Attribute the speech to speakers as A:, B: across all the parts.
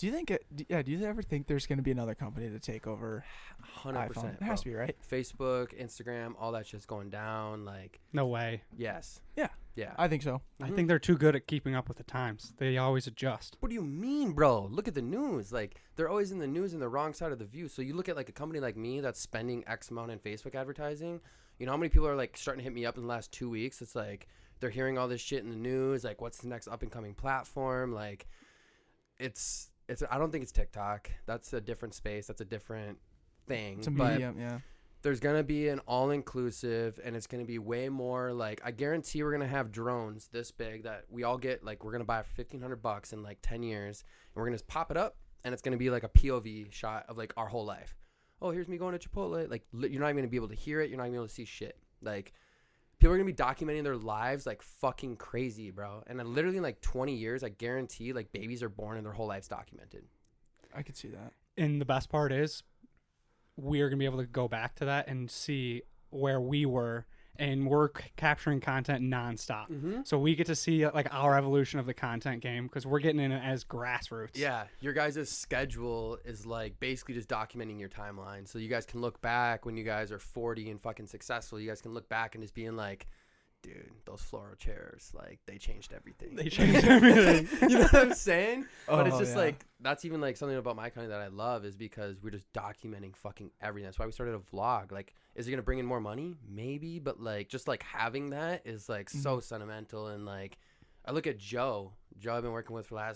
A: Do you think? Do you ever think there's going to be another company to take over
B: 100%.
A: iPhone? It has to be, right?
B: Facebook, Instagram, all that shit's going down. Like,
C: No way.
B: yes.
A: Yeah.
B: Yeah.
A: I think so.
C: I think they're too good at keeping up with the times. They always adjust.
B: What do you mean, bro? Look at the news. Like, they're always in the news in the wrong side of the view. So you look at like a company like me that's spending X amount in Facebook advertising. You know how many people are like starting to hit me up in the last 2 weeks? It's like they're hearing all this shit in the news. Like, what's the next up and coming platform? Like, it's. I don't think it's TikTok. That's a different space. That's a different thing.
A: It's a medium, yeah.
B: There's going to be an all-inclusive, and it's going to be way more, like, I guarantee we're going to have drones this big that we all get, like, we're going to buy for $1,500 in, like, 10 years, and we're going to pop it up, and it's going to be, like, a POV shot of, like, our whole life. Oh, here's me going to Chipotle. Like, you're not even going to be able to hear it. You're not going to be able to see shit. Like, people are going to be documenting their lives like fucking crazy, bro. And then literally in, like, 20 years, I guarantee, like, babies are born and their whole life's documented.
A: I could see that.
C: And the best part is we're going to be able to go back to that and see where we were, and we're capturing content nonstop.
B: Mm-hmm.
C: So we get to see like our evolution of the content game because we're getting in it as grassroots.
B: Yeah, your guys' schedule is like basically just documenting your timeline. So you guys can look back when you guys are 40 and fucking successful. You guys can look back and just being like, dude, those floral chairs, like, they changed everything.
C: They changed everything.
B: You know what I'm saying? But it's
A: Oh,
B: just
A: yeah.
B: like, that's even like something about my company that I love is because we're just documenting fucking everything. That's why we started a vlog. Like, is it going to bring in more money? Maybe. But like, just like having that is like so sentimental. And like, I look at Joe I've been working with for I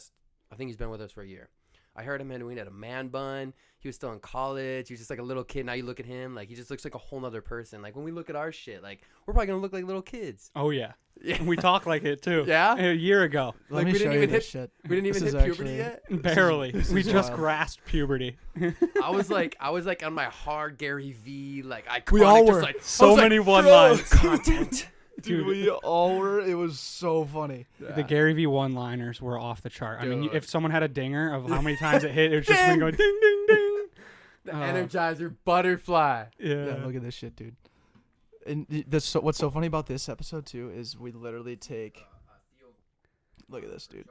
B: think he's been with us for a year. I heard him and we had a man bun. He was still in college. He was just like a little kid. Now you look at him, like, he just looks like a whole nother person. Like, when we look at our shit, like, we're probably going to look like little kids.
C: Oh, yeah.
B: Yeah.
C: We talk like it, too.
B: Yeah?
C: A year ago.
A: Let
B: Like,
A: me
B: we
A: show
B: didn't
A: you
B: even
A: this
B: hit-
A: shit.
B: We didn't even
A: This
B: hit
A: is
B: puberty
A: actually-
B: yet.
C: Barely.
A: this
C: We
A: is
C: just
A: wild.
C: grasped puberty.
B: I was like on my hard Gary V, like, iconic.
A: We all
B: just
A: were.
B: like,
C: So
B: I was
C: many
B: like,
C: one-liners.
B: Content.
A: Dude, we all were. It was so funny.
C: The Gary V one-liners were off the chart. I mean,
B: Dude.
C: if someone had a dinger of how many times it hit, it was just when going ding, ding, ding.
B: The Energizer butterfly.
C: Yeah.
A: Yeah, look at this shit, dude. And what's so funny about this episode too is we literally take. Look at this, dude.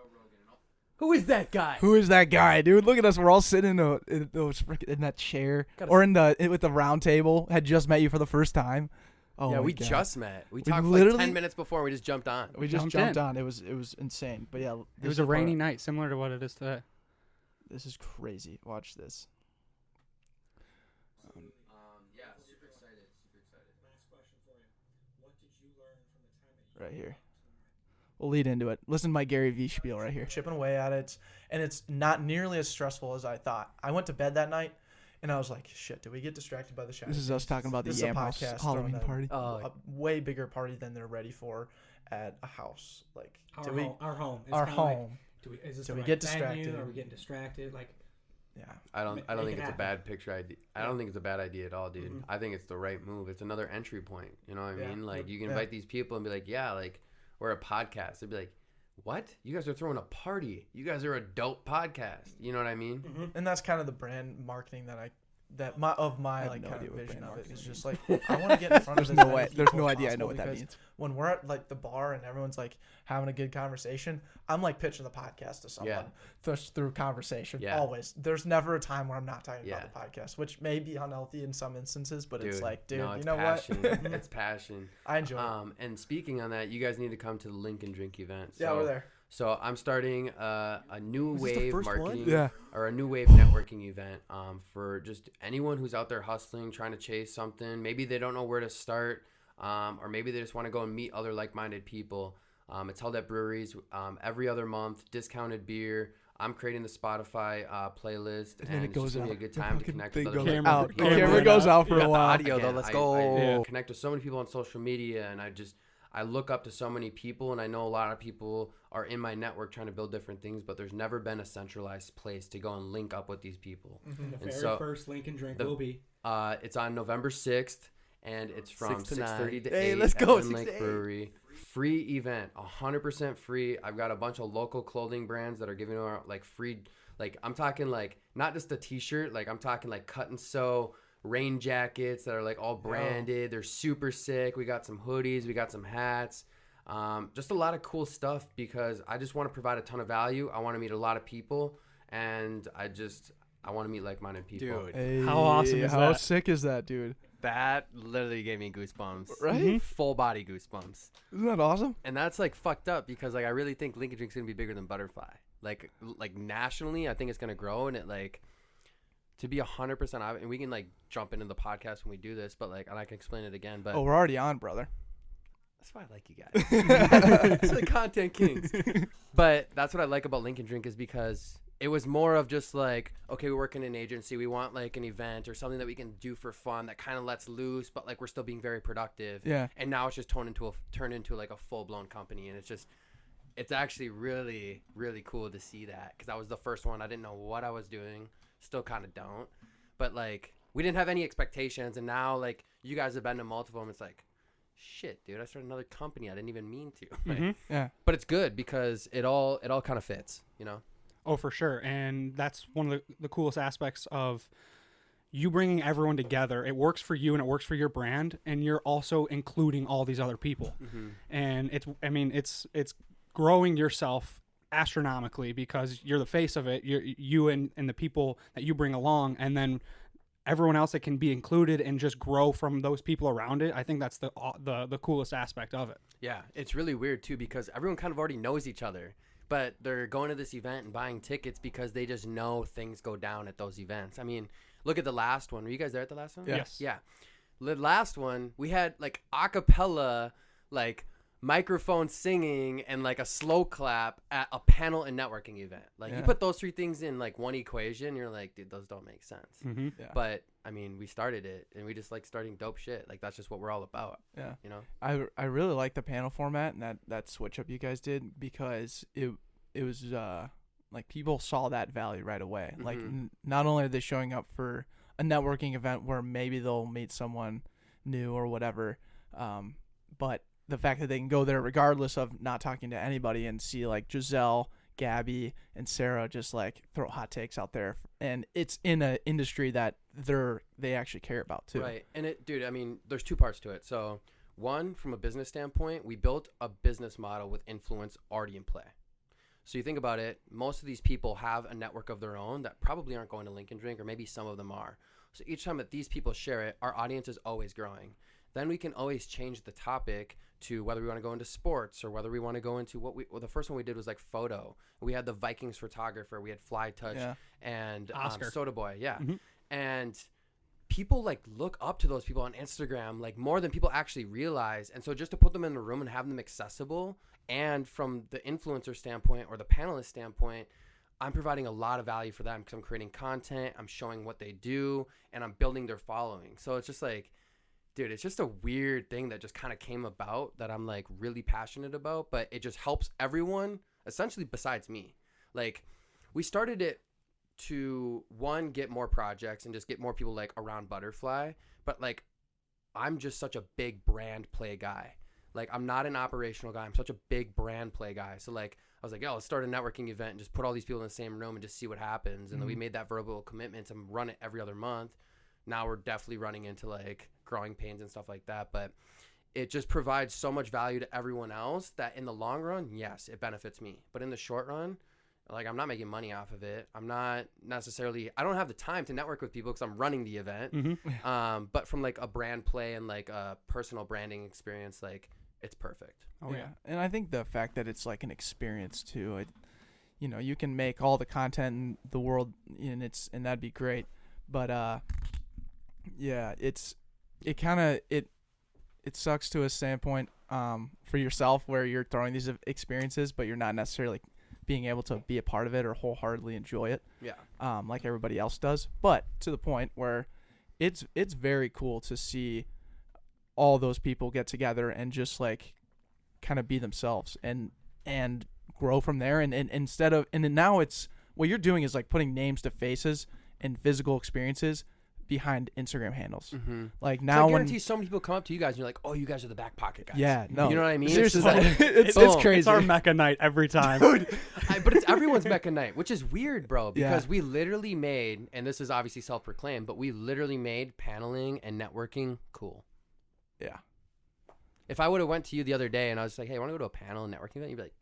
B: Who is that guy?
A: Who is that guy, dude? Look at us. We're all sitting in that chair or with the round table. Had just met you for the first time. Oh
B: yeah,
A: my
B: we
A: God.
B: just met. We talked for like
A: literally-
B: 10 minutes before and we just jumped on.
A: We just
C: jumped
A: jumped
C: in.
A: on. It was insane. But yeah,
C: It was a rainy night, similar to what it is today.
A: This is crazy. Watch this.
B: Yeah, super excited.
D: Last question for you. What did you learn from the time that you
A: Right here. We'll lead into it. Listen to my Gary V spiel right here.
E: chipping away at it, and it's not nearly as stressful as I thought. I went to bed that night, and I was like, shit, did we get distracted by the show?
A: This is us talking about the
E: This is a
A: Yam House
E: podcast
A: Halloween
E: throwing
A: party.
E: a way bigger party than they're ready for at a house. Like,
D: Our
E: do we?
D: home. Our home. It's
E: Our
D: kinda like,
E: home.
D: is this
E: Do
D: the
E: we
D: right
E: get
D: venue?
E: distracted?
D: Are we getting distracted? Like,
E: Yeah.
B: I don't
D: Make
B: think
D: it
B: it's a
D: happen.
B: bad picture idea. I don't think it's a bad idea at all, dude. I think it's the right move. It's another entry point. You know what I
E: Yeah.
B: mean? Like, you can
E: Yeah.
B: invite these people and be like, yeah, like, we're a podcast. They'd be like, what? You guys are throwing a party. You guys are a dope podcast. You know what I mean?
E: And that's kind of the brand marketing that my
A: have
E: like
A: no
E: kind
A: idea
E: of
A: what
E: vision
A: brand
E: of it.
A: marketing
E: It's
A: means.
E: just like I want to get in front of
A: There's
E: as
A: no
E: many
A: way. There's
E: people
A: no
E: as
A: idea I know
E: possible
A: what that
E: because
A: means.
E: when we're at like the bar and everyone's like having a good conversation, I'm like pitching the podcast to someone through conversation.
B: Yeah.
E: Always. There's never a time where I'm not talking
B: Yeah.
E: about the podcast, which may be unhealthy in some instances, but it's like, dude,
B: no,
E: you
B: it's
E: know
B: passion.
E: what?
B: It's passion.
E: I enjoy it.
B: And speaking on that, you guys need to come to the Link and Drink event.
E: Yeah, we're there.
B: So I'm starting a new
A: Is this the
B: wave
A: first one?
B: marketing
A: Yeah.
B: or a new wave networking event for just anyone who's out there hustling, trying to chase something. Maybe they don't know where to start, or maybe they just want to go and meet other like-minded people. It's held at breweries every other month, discounted beer. I'm creating the Spotify playlist,
A: And then it
B: it's
A: goes
B: just gonna be
A: out.
B: a good
A: The
B: time to
A: fucking
B: connect
A: thing
B: with other
A: goes
C: Camera-
A: out.
B: like-minded
A: The
C: camera
B: people.
A: camera
C: went
A: goes
C: up.
A: out for
B: You
A: a
B: got the
A: while.
B: audio though. Again, Let's I
C: Yeah.
B: connect to so many people on social media, and I look up to so many people, and I know a lot of people are in my network trying to build different things, but there's never been a centralized place to go and link up with these people.
D: the
B: And
D: very
B: so
D: first Link and Drink
B: the-
D: will be.
B: It's on November 6th, and it's from
A: 6 to 9.
B: 6:30 to
A: Hey,
B: 8
A: let's
B: at
A: go,
B: Wind
A: 6
B: Lake
A: to 8.
B: Brewery. Free event, 100% free. I've got a bunch of local clothing brands that are giving out like free, like I'm talking like not just a t-shirt, like I'm talking like cut and sew rain jackets that are like all branded. They're super sick. We got some hoodies, we got some hats. Just a lot of cool stuff because I just want to provide a ton of value. I want to meet a lot of people, and I want to meet like-minded people.
F: Dude,
A: Hey,
C: How awesome is
A: how
C: that?
A: sick is that, dude?
B: That literally gave me goosebumps.
A: Right?
C: Mhm.
B: Full body goosebumps.
A: Isn't that awesome?
B: And that's like fucked up because like I really think Lincoln Drink's gonna be bigger than Butterfly. Like nationally, I think it's gonna grow, and it like to be 100% out. And we can like jump into the podcast when we do this, but like, and I can explain it again. But
A: Oh, we're already on, brother.
B: that's why I like you guys. It's the content kings. But that's what I like about Lincoln Drink is because it was more of just like, okay, we work in an agency. We want like an event or something that we can do for fun that kind of lets loose, but like we're still being very productive.
A: Yeah.
B: And now it's just turned into like a full blown company, and it's actually really, really cool to see that because that was the first one. I didn't know what I was doing. Still kind of don't. But like we didn't have any expectations, and now like you guys have been to multiple of them. It's like, shit, dude, I started another company. I didn't even mean to. Like,
C: Mhm.
A: Yeah.
B: but it's good because it all kind of fits, you know?
C: Oh, for sure. And that's one of the coolest aspects of you bringing everyone together. It works for you and it works for your brand, and you're also including all these other people.
B: Mm-hmm.
C: And it's growing yourself astronomically because you're the face of it. You and the people that you bring along, and then everyone else that can be included and just grow from those people around it. I think that's the coolest aspect of it.
B: Yeah, it's really weird too because everyone kind of already knows each other, but they're going to this event and buying tickets because they just know things go down at those events. I mean, look at the last one. Were you guys there at the last one?
A: Yeah.
C: Yes.
B: Yeah. The last one, we had like a cappella, like microphone singing and like a slow clap at a panel and networking event. Like you
A: Yeah.
B: put those three things in like one equation, you're like, dude, those don't make sense.
C: Mm-hmm.
A: Yeah.
B: But I mean, we started it and we just like starting dope shit. Like that's just what we're all about,
A: Yeah.
B: you know?
A: I really like the panel format and that switch up you guys did because it was like people saw that value right away. Like
B: Mhm.
A: not only are they showing up for a networking event where maybe they'll meet someone new or whatever, but the fact that they can go there regardless of not talking to anybody and see like Giselle, Gabby, and Sarah just like throw hot takes out there, and it's in an industry that they actually care about too.
B: Right. And dude, I mean, there's two parts to it. So one, from a business standpoint, we built a business model with influence already in play. So you think about it, most of these people have a network of their own that probably aren't going to Lincoln Drink, or maybe some of them are. So each time that these people share it, our audience is always growing. Then we can always change the topic to whether we want to go into sports or whether we want to go into the first one we did was like photo. We had the Vikings photographer, we had Fly Touch
A: Yeah.
B: and
C: Oscar.
B: Soda Boy. Yeah.
C: Mhm.
B: And people like look up to those people on Instagram like more than people actually realize. And so just to put them in the room and have them accessible, and from the influencer standpoint or the panelist standpoint, I'm providing a lot of value for them because I'm creating content, I'm showing what they do, and I'm building their following. So it's just like, dude, it's just a weird thing that just kind of came about that I'm like really passionate about, but it just helps everyone essentially besides me. Like we started it to one, get more projects and just get more people like around Butterfly, but like I'm just such a big brand play guy. Like I'm not an operational guy, I'm such a big brand play guy. So like I was like, yo, let's start a networking event and just put all these people in the same room and just see what happens. And then we made that verbal commitment to run it every other month. Now we're definitely running into like growing pains and stuff like that, but it just provides so much value to everyone else that in the long run, yes, it benefits me. But in the short run, like I'm not making money off of it. I'm not necessarily, I don't have the time to network with people because I'm running the event.
C: Mm-hmm.
B: But from like a brand play and like a personal branding experience, like it's perfect.
C: Oh yeah.
A: And I think the fact that it's like an experience too, you can make all the content in the world and that'd be great. But yeah, it sucks to a standpoint for yourself where you're throwing these experiences, but you're not necessarily being able to be a part of it or wholeheartedly enjoy it.
B: Yeah.
A: Like everybody else does. But to the point where it's very cool to see all those people get together and just like kind of be themselves and grow from there. And then now it's what you're doing is like putting names to faces and physical experiences behind Instagram handles.
B: Mm-hmm.
A: Like
B: So
A: now
B: I guarantee so many people come up to you guys and you're like, oh, you guys are the Backpocket guys.
A: Yeah, no.
B: You know what I mean?
A: Seriously,
B: It's just like,
A: it's
B: boom.
A: crazy.
C: It's our Mecca night every time.
B: but it's everyone's Mecca night, which is weird, bro, because
A: Yeah.
B: we literally made, and this is obviously self-proclaimed, but we literally made paneling and networking cool.
A: Yeah.
B: If I would have went to you the other day and I was like, hey, I want to go to a panel and networking event, you'd be like,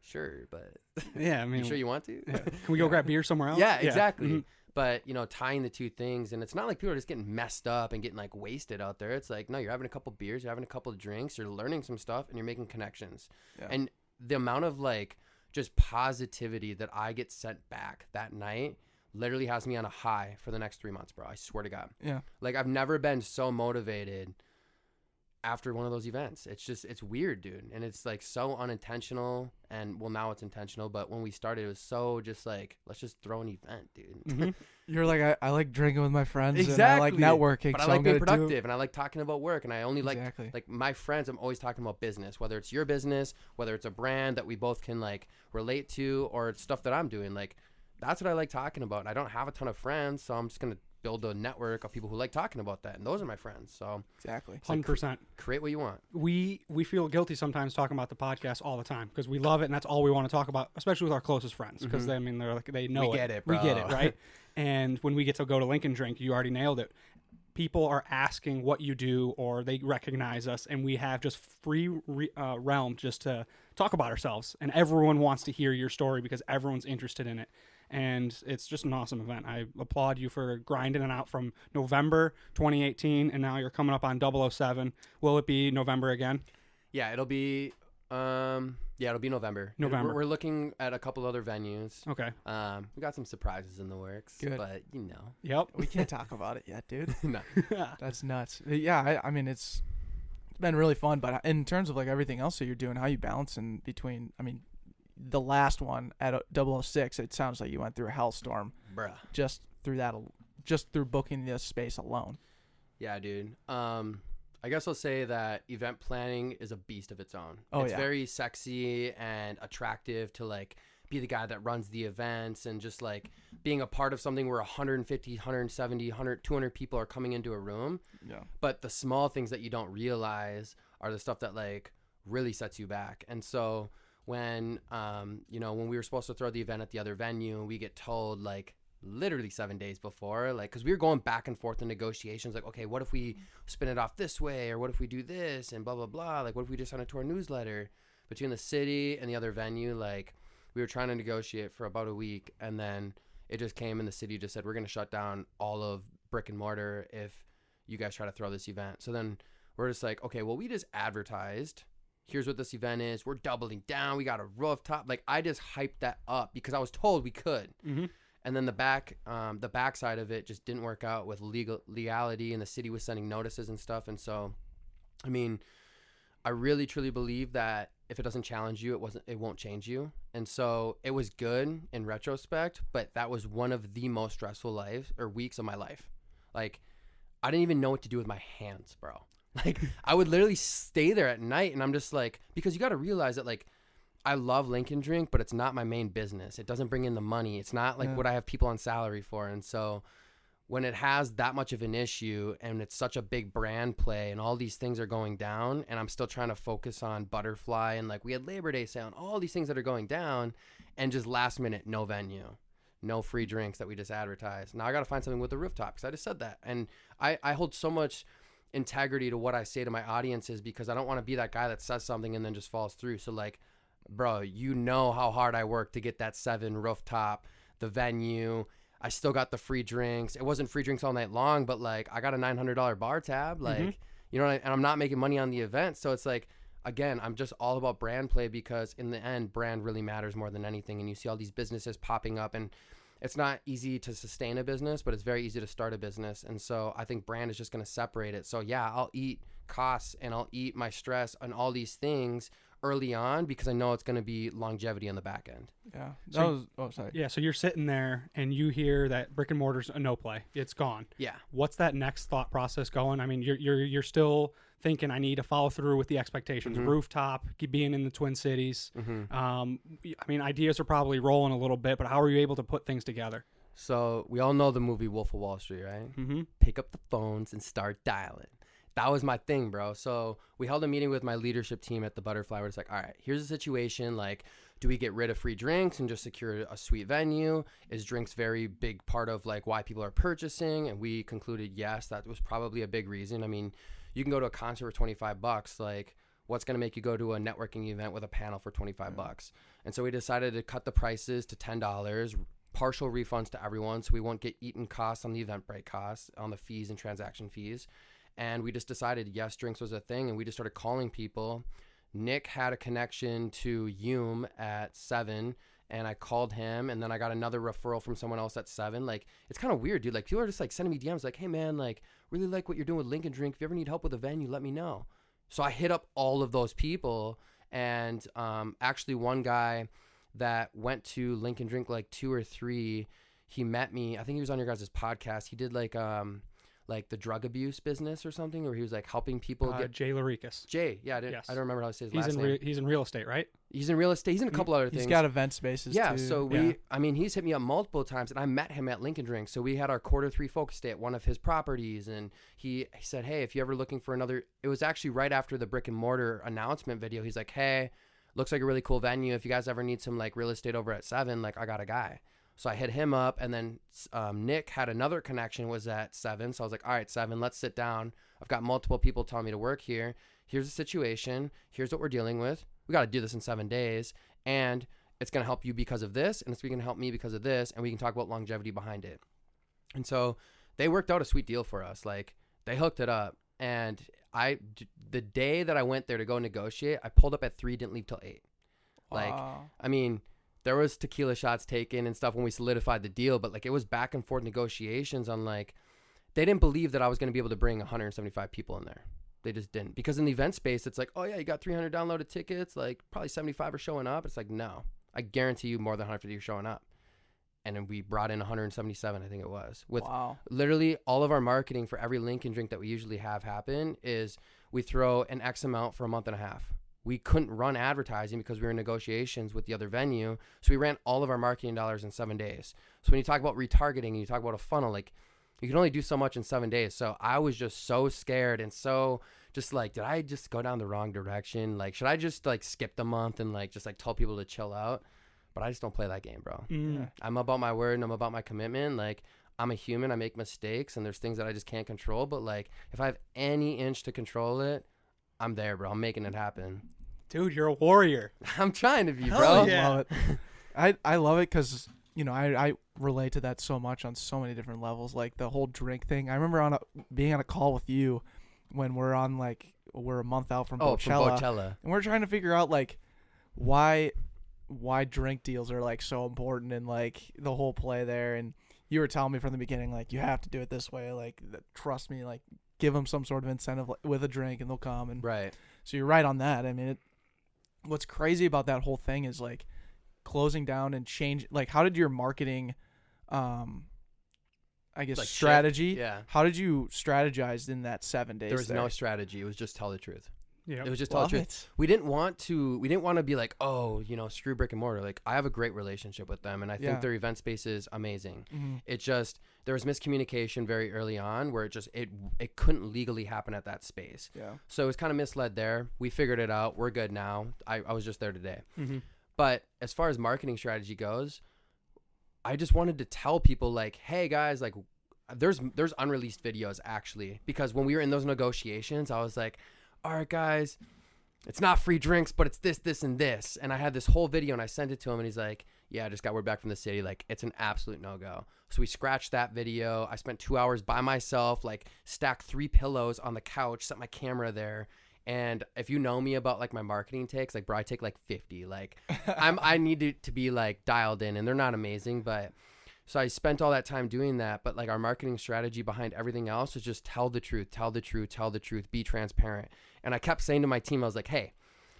B: sure, but
C: Yeah, I mean,
B: you sure you want to?
C: yeah. Can we go grab beer somewhere else?
B: Yeah, exactly.
C: Mhm.
B: But, you know, tying the two things, and it's not like people are just getting messed up and getting like wasted out there. It's like, no, you're having a couple beers, you're having a couple of drinks, you're learning some stuff, and you're making connections.
A: Yeah.
B: And the amount of like just positivity that I get sent back that night literally has me on a high for the next 3 months, bro. I swear to God.
A: Yeah.
B: Like, I've never been so motivated after one of those events. It's just, it's weird, dude. And it's like so unintentional, and well, now it's intentional, but when we started, it was so just like, let's just throw an event, dude.
C: Mhm.
A: You're like, I like drinking with my friends.
B: Exactly.
A: And I like networking.
B: But I
A: so
B: like
A: I'm
B: being
A: gonna do-
B: productive, and I like talking about work, and I only
A: Exactly.
B: like my friends, I'm always talking about business, whether it's your business, whether it's a brand that we both can like relate to, or it's stuff that I'm doing. Like, that's what I like talking about. And I don't have a ton of friends, so I'm just going to build a network of people who like talking about that. And those are my friends. So
A: Exactly.
C: 100%.
B: create what you want.
C: We feel guilty sometimes talking about the podcast all the time because we love it and that's all we want to talk about, especially with our closest friends, because
B: Mhm.
C: I mean they're like they know
B: We
C: it.
B: get it,
C: We get
B: bro.
C: it, right? And when we get to go to Lincoln Drink, you already nailed it. People are asking what you do, or they recognize us, and we have just free realm just to talk about ourselves. And everyone wants to hear your story because everyone's interested in it. And it's just an awesome event. I applaud you for grinding it out from November 2018, and now you're coming up on 007. Will it be November again?
B: Yeah, it'll be it'll be November.
C: November.
B: We're looking at a couple other venues.
C: Okay.
B: We got some surprises in the works.
A: Good.
B: But you know.
C: Yep.
A: We can't talk about it yet, dude.
B: No.
A: That's nuts. Yeah, I mean, it's been really fun. But in terms of like everything else that you're doing, how you balancing between, I mean, the last one at 006, it sounds like you went through a hellstorm
B: Bruh.
A: just through booking this space alone.
B: Yeah, dude. I guess I'll say that event planning is a beast of its own.
A: Oh,
B: it's
A: yeah.
B: very sexy and attractive to like be the guy that runs the events, and just like being a part of something where 150, 170, 100, 200 people are coming into a room.
A: Yeah.
B: But the small things that you don't realize are the stuff that like really sets you back. And so when when we were supposed to throw the event at the other venue, we get told like literally 7 days before, like, because we were going back and forth in negotiations, like, okay, what if we spin it off this way, or what if we do this, and blah blah blah, like, what if we just send it to our newsletter? Between the city and the other venue, like, we were trying to negotiate for about a week, and then it just came, and the city just said, we're going to shut down all of brick and mortar if you guys try to throw this event. So then we're just like, okay, well, we just advertised, here's what this event is, we're doubling down, we got a rooftop. Like, I just hyped that up because I was told we could.
C: Mm-hmm.
B: And then the backside of it just didn't work out with legality, and the city was sending notices and stuff. And so, I mean, I really truly believe that if it doesn't challenge you, it won't change you. And so it was good in retrospect, but that was one of the most stressful weeks of my life. Like, I didn't even know what to do with my hands, bro. Like, I would literally stay there at night, and I'm just like, because you got to realize that, like, I love Lincoln Drink, but it's not my main business. It doesn't bring in the money. It's not like what I have people on salary for. And so when it has that much of an issue, and it's such a big brand play, and all these things are going down, and I'm still trying to focus on Butterfly, and like we had Labor Day sale and all these things that are going down, and just last minute, no venue, no free drinks that we just advertised. Now I got to find something with the rooftop, because I just said that. And I hold so much integrity to what I say to my audiences, because I don't want to be that guy that says something and then just falls through. So like, bro, you know how hard I worked to get that 7 rooftop, the venue. I still got the free drinks. It wasn't free drinks all night long, but like I got a $900 bar tab, like, you know, and I'm not making money on the event. So it's like, again, I'm just all about brand play, because in the end, brand really matters more than anything. And you see all these businesses popping up, and it's not easy to sustain a business, but it's very easy to start a business. And so I think brand is just going to separate it. So yeah, I'll eat costs, and I'll eat my stress and all these things early on, because I know it's going to be longevity on the back end.
A: Yeah. Sorry.
C: Yeah, so you're sitting there and you hear that brick and mortar's a no play. It's gone.
B: Yeah.
C: What's that next thought process going? I mean, you're still thinking I need to follow through with the expectations. Rooftop, being in the Twin Cities. I mean, ideas are probably rolling a little bit, but how are you able to put things together?
B: So we all know the movie Wolf of Wall Street, right?
C: Mm-hmm.
B: Pick up the phones and start dialing. That was my thing, bro. So we held a meeting with my leadership team at the Butterfly, where it's like, all right, here's the situation. Like, do we get rid of free drinks and just secure a sweet venue? Is drinks very big part of like why people are purchasing? And we concluded, yes, that was probably a big reason. I mean, you can go to a concert for $25. Like, what's going to make you go to a networking event with a panel for $25? And so we decided to cut the prices to $10, partial refunds to everyone, so we won't get eaten costs on the Eventbrite costs, on the fees and transaction fees. And we just decided Yes Drinks was a thing, and we just started calling people. Nick had a connection to Hume at 7, and I called him, and then I got another referral from someone else at 7. Like, it's kind of weird, dude. Like, people are just like sending me DMs like, hey man, like, really like what you're doing with Lincoln Drink. If you ever need help with a venue, let me know. So I hit up all of those people, and actually one guy that went to Lincoln Drink like 2 or 3, he met me. I think he was on your guys' podcast. He did like the drug abuse business or something, or he was like helping people get
C: Jay Laricus.
B: Jay. Yeah, I
C: Yes.
B: don't remember how to say his
C: He's
B: last
C: in
B: name.
C: he's in real estate, right?
B: He's in real estate. He's in a couple other things.
A: He's got event spaces
B: Yeah,
A: too.
B: so he's hit me up multiple times, and I met him at Lincoln Drink. So we had our Q3 focus day at one of his properties, and he said, hey, if you're ever looking for another, it was actually right after the brick and mortar announcement video. He's like, hey, looks like a really cool venue. If you guys ever need some like real estate over at 7, like I got a guy. So I hit him up, and then Nick had another connection, was at 7. So I was like, all right, 7, let's sit down. I've got multiple people telling me to work here. Here's the situation. Here's what we're dealing with. We got to do this in 7 days. And it's going to help you because of this, and it's going to help me because of this, and we can talk about longevity behind it. And so they worked out a sweet deal for us. Like, they hooked it up. And the day that I went there to go negotiate, I pulled up at 3, didn't leave till 8. Like,
A: Wow.
B: I mean, there was tequila shots taken and stuff when we solidified the deal, but like it was back and forth negotiations on like, they didn't believe that I was going to be able to bring 175 people in there. They just didn't, because in the event space, it's like, oh yeah, you got 300 downloaded tickets. Like probably 75 are showing up. It's like, no, I guarantee you more than 150 are showing up. And then we brought in 177, I think it was, with
A: Wow.
B: literally all of our marketing for every Lincoln Drink that we usually have happen is we throw an X amount for a month and a half. We couldn't run advertising because we were in negotiations with the other venue. So we ran all of our marketing dollars in 7 days. So when you talk about retargeting and you talk about a funnel, like you can only do so much in 7 days. So I was just so scared and so just like, did I just go down the wrong direction? Like, should I just like skip the month and like just like tell people to chill out? But I just don't play that game, bro.
A: Yeah.
B: I'm about my word and I'm about my commitment. Like, I'm a human. I make mistakes and there's things that I just can't control. But like, if I have any inch to control it, I'm there, bro. I'm making it happen.
C: Dude, you're a warrior.
B: I'm trying to be,
C: Hell
B: bro.
C: yeah.
A: I love it. I love it because, you know, I relate to that so much on so many different levels. Like the whole drink thing. I remember being on a call with you when we're a month out from Bochella.
B: From Bochella.
A: And we're trying to figure out like why drink deals are like so important and like the whole play there. And you were telling me from the beginning, like, you have to do it this way. Like, trust me, like, give them some sort of incentive with a drink and they'll come. And
B: Right.
A: so you're right on that. I mean, what's crazy about that whole thing is like closing down and change. Like, how did your marketing, I guess,
B: Like
A: strategy?
B: shift? Yeah.
A: How did you strategize in that 7 days?
B: There was no strategy. It was just tell the truth.
C: Yeah.
B: It was just tell the
A: Love
B: truth.
A: it.
B: We didn't want to be like, oh, you know, screw brick and mortar. Like, I have a great relationship with them, and I
A: Yeah.
B: think their event space is amazing.
A: Mm-hmm.
B: It just, there was miscommunication very early on where it couldn't legally happen at that space.
A: Yeah.
B: So it was kind of misled there. We figured it out. We're good now. I was just there today.
C: Mm-hmm.
B: But as far as marketing strategy goes, I just wanted to tell people like, hey guys, like there's unreleased videos actually, because when we were in those negotiations, I was like, all right guys, it's not free drinks, but it's this, and this. And I had this whole video and I sent it to him and he's like, yeah, I just got word back from the city. Like, it's an absolute no-go. So we scratched that video. I spent 2 hours by myself, like stacked 3 pillows on the couch, set my camera there. And if you know me about like my marketing takes, like bro, I take like 50. Like I need to be like dialed in, and they're not amazing, but so I spent all that time doing that. But like our marketing strategy behind everything else is just tell the truth, be transparent. And I kept saying to my team, I was like, hey,